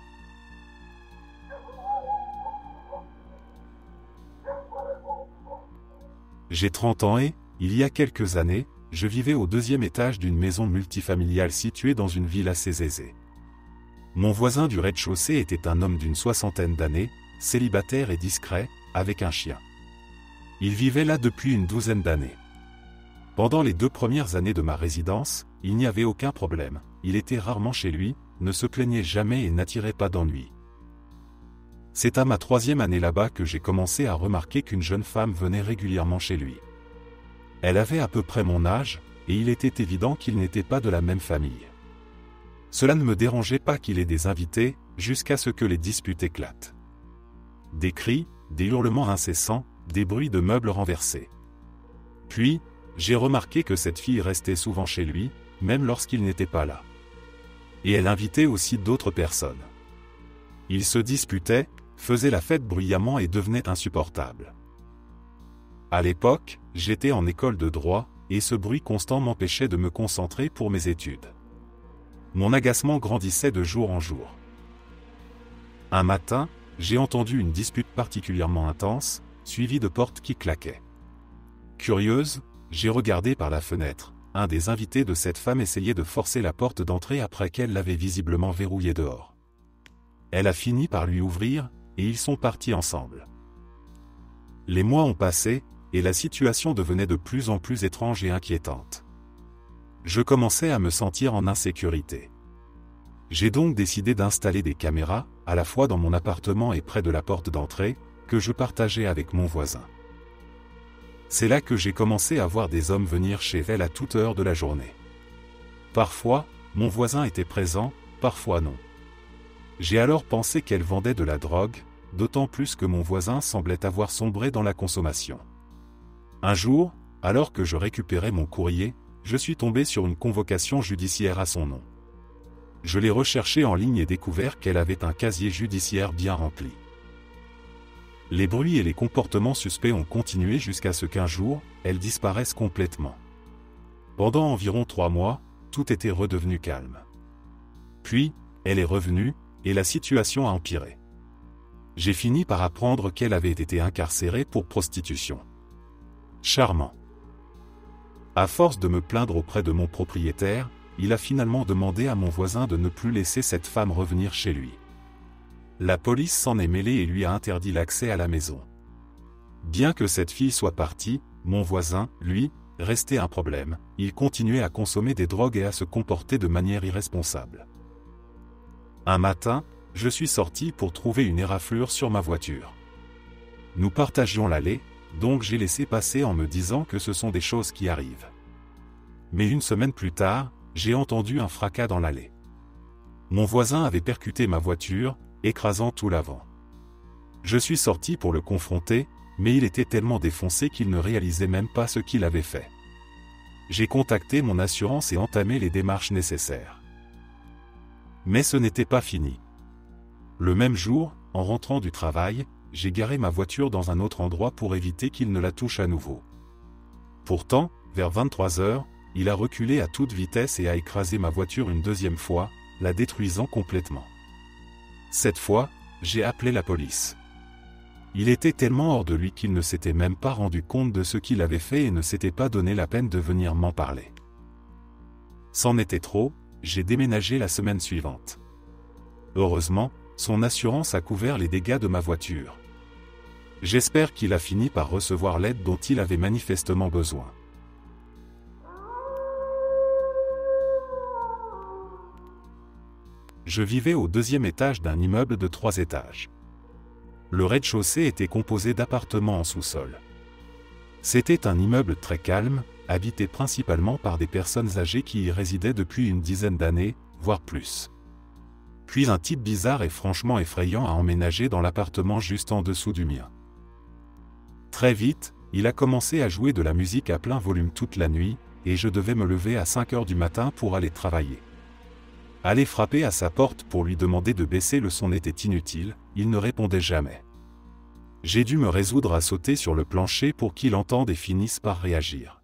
J'ai 30 ans et, il y a quelques années, je vivais au 2e étage d'une maison multifamiliale située dans une ville assez aisée. Mon voisin du rez-de-chaussée était un homme d'une 60aine d'années, célibataire et discret, avec un chien. Il vivait là depuis une 12aine d'années. Pendant les 2 premières années de ma résidence, il n'y avait aucun problème, il était rarement chez lui, ne se plaignait jamais et n'attirait pas d'ennui. C'est à ma 3e année là-bas que j'ai commencé à remarquer qu'une jeune femme venait régulièrement chez lui. Elle avait à peu près mon âge, et il était évident qu'il n'était pas de la même famille. Cela ne me dérangeait pas qu'il ait des invités, jusqu'à ce que les disputes éclatent. Des cris, des hurlements incessants, des bruits de meubles renversés. Puis, j'ai remarqué que cette fille restait souvent chez lui, même lorsqu'il n'était pas là. Et elle invitait aussi d'autres personnes. Ils se disputaient, faisaient la fête bruyamment et devenaient insupportables. À l'époque, j'étais en école de droit, et ce bruit constant m'empêchait de me concentrer pour mes études. Mon agacement grandissait de jour en jour. Un matin, j'ai entendu une dispute particulièrement intense, suivie de portes qui claquaient. Curieuse, j'ai regardé par la fenêtre. Un des invités de cette femme essayait de forcer la porte d'entrée après qu'elle l'avait visiblement verrouillée dehors. Elle a fini par lui ouvrir, et ils sont partis ensemble. Les mois ont passé, et la situation devenait de plus en plus étrange et inquiétante. Je commençais à me sentir en insécurité. J'ai donc décidé d'installer des caméras, à la fois dans mon appartement et près de la porte d'entrée, que je partageais avec mon voisin. C'est là que j'ai commencé à voir des hommes venir chez elle à toute heure de la journée. Parfois, mon voisin était présent, parfois non. J'ai alors pensé qu'elle vendait de la drogue, d'autant plus que mon voisin semblait avoir sombré dans la consommation. Un jour, alors que je récupérais mon courrier, je suis tombé sur une convocation judiciaire à son nom. Je l'ai recherchée en ligne et découvert qu'elle avait un casier judiciaire bien rempli. Les bruits et les comportements suspects ont continué jusqu'à ce qu'un jour, elle disparaisse complètement. Pendant environ 3 mois, tout était redevenu calme. Puis, elle est revenue, et la situation a empiré. J'ai fini par apprendre qu'elle avait été incarcérée pour prostitution. Charmant. À force de me plaindre auprès de mon propriétaire, il a finalement demandé à mon voisin de ne plus laisser cette femme revenir chez lui. La police s'en est mêlée et lui a interdit l'accès à la maison. Bien que cette fille soit partie, mon voisin, lui, restait un problème. Il continuait à consommer des drogues et à se comporter de manière irresponsable. Un matin, je suis sorti pour trouver une éraflure sur ma voiture. Nous partagions l'allée, donc j'ai laissé passer en me disant que ce sont des choses qui arrivent. Mais une semaine plus tard, j'ai entendu un fracas dans l'allée. Mon voisin avait percuté ma voiture, écrasant tout l'avant. Je suis sorti pour le confronter, mais il était tellement défoncé qu'il ne réalisait même pas ce qu'il avait fait. J'ai contacté mon assurance et entamé les démarches nécessaires. Mais ce n'était pas fini. Le même jour, en rentrant du travail, j'ai garé ma voiture dans un autre endroit pour éviter qu'il ne la touche à nouveau. Pourtant, vers 23 heures, il a reculé à toute vitesse et a écrasé ma voiture une deuxième fois, la détruisant complètement. Cette fois, j'ai appelé la police. Il était tellement hors de lui qu'il ne s'était même pas rendu compte de ce qu'il avait fait et ne s'était pas donné la peine de venir m'en parler. C'en était trop, j'ai déménagé la semaine suivante. Heureusement, son assurance a couvert les dégâts de ma voiture. J'espère qu'il a fini par recevoir l'aide dont il avait manifestement besoin. Je vivais au 2e étage d'un immeuble de 3 étages. Le rez-de-chaussée était composé d'appartements en sous-sol. C'était un immeuble très calme, habité principalement par des personnes âgées qui y résidaient depuis une dizaine d'années, voire plus. Puis un type bizarre et franchement effrayant a emménagé dans l'appartement juste en dessous du mien. Très vite, il a commencé à jouer de la musique à plein volume toute la nuit, et je devais me lever à 5 heures du matin pour aller travailler. Aller frapper à sa porte pour lui demander de baisser le son était inutile, il ne répondait jamais. J'ai dû me résoudre à sauter sur le plancher pour qu'il entende et finisse par réagir.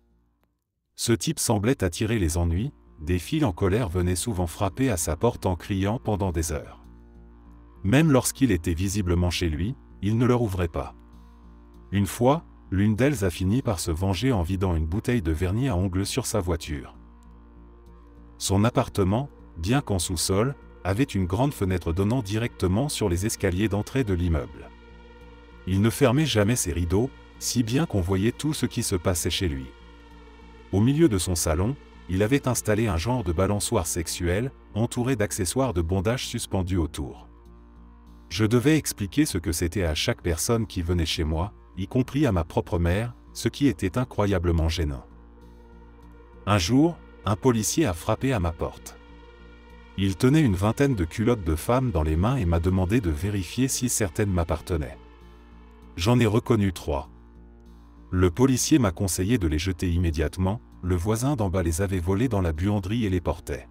Ce type semblait attirer les ennuis, des filles en colère venaient souvent frapper à sa porte en criant pendant des heures. Même lorsqu'il était visiblement chez lui, il ne leur ouvrait pas. Une fois, l'une d'elles a fini par se venger en vidant une bouteille de vernis à ongles sur sa voiture. Son appartement, bien qu'en sous-sol, avait une grande fenêtre donnant directement sur les escaliers d'entrée de l'immeuble. Il ne fermait jamais ses rideaux, si bien qu'on voyait tout ce qui se passait chez lui. Au milieu de son salon, il avait installé un genre de balançoire sexuel, entouré d'accessoires de bondage suspendus autour. Je devais expliquer ce que c'était à chaque personne qui venait chez moi, y compris à ma propre mère, ce qui était incroyablement gênant. Un jour, un policier a frappé à ma porte. Il tenait une vingtaine de culottes de femmes dans les mains et m'a demandé de vérifier si certaines m'appartenaient. J'en ai reconnu 3. Le policier m'a conseillé de les jeter immédiatement, le voisin d'en bas les avait volées dans la buanderie et les portait.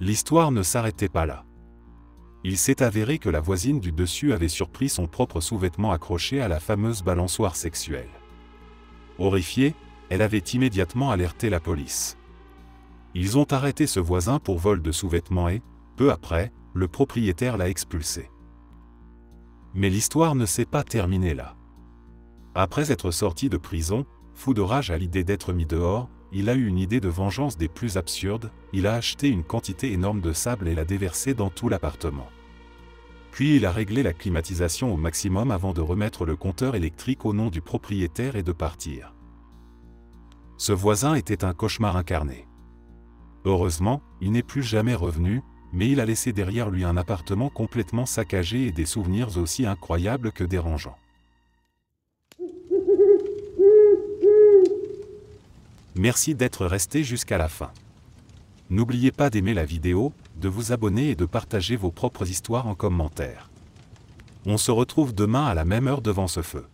L'histoire ne s'arrêtait pas là. Il s'est avéré que la voisine du dessus avait surpris son propre sous-vêtement accroché à la fameuse balançoire sexuelle. Horrifiée, elle avait immédiatement alerté la police. Ils ont arrêté ce voisin pour vol de sous-vêtements et, peu après, le propriétaire l'a expulsé. Mais l'histoire ne s'est pas terminée là. Après être sorti de prison, fou de rage à l'idée d'être mis dehors, il a eu une idée de vengeance des plus absurdes, il a acheté une quantité énorme de sable et l'a déversé dans tout l'appartement. Puis il a réglé la climatisation au maximum avant de remettre le compteur électrique au nom du propriétaire et de partir. Ce voisin était un cauchemar incarné. Heureusement, il n'est plus jamais revenu, mais il a laissé derrière lui un appartement complètement saccagé et des souvenirs aussi incroyables que dérangeants. Merci d'être resté jusqu'à la fin. N'oubliez pas d'aimer la vidéo, de vous abonner et de partager vos propres histoires en commentaire. On se retrouve demain à la même heure devant ce feu.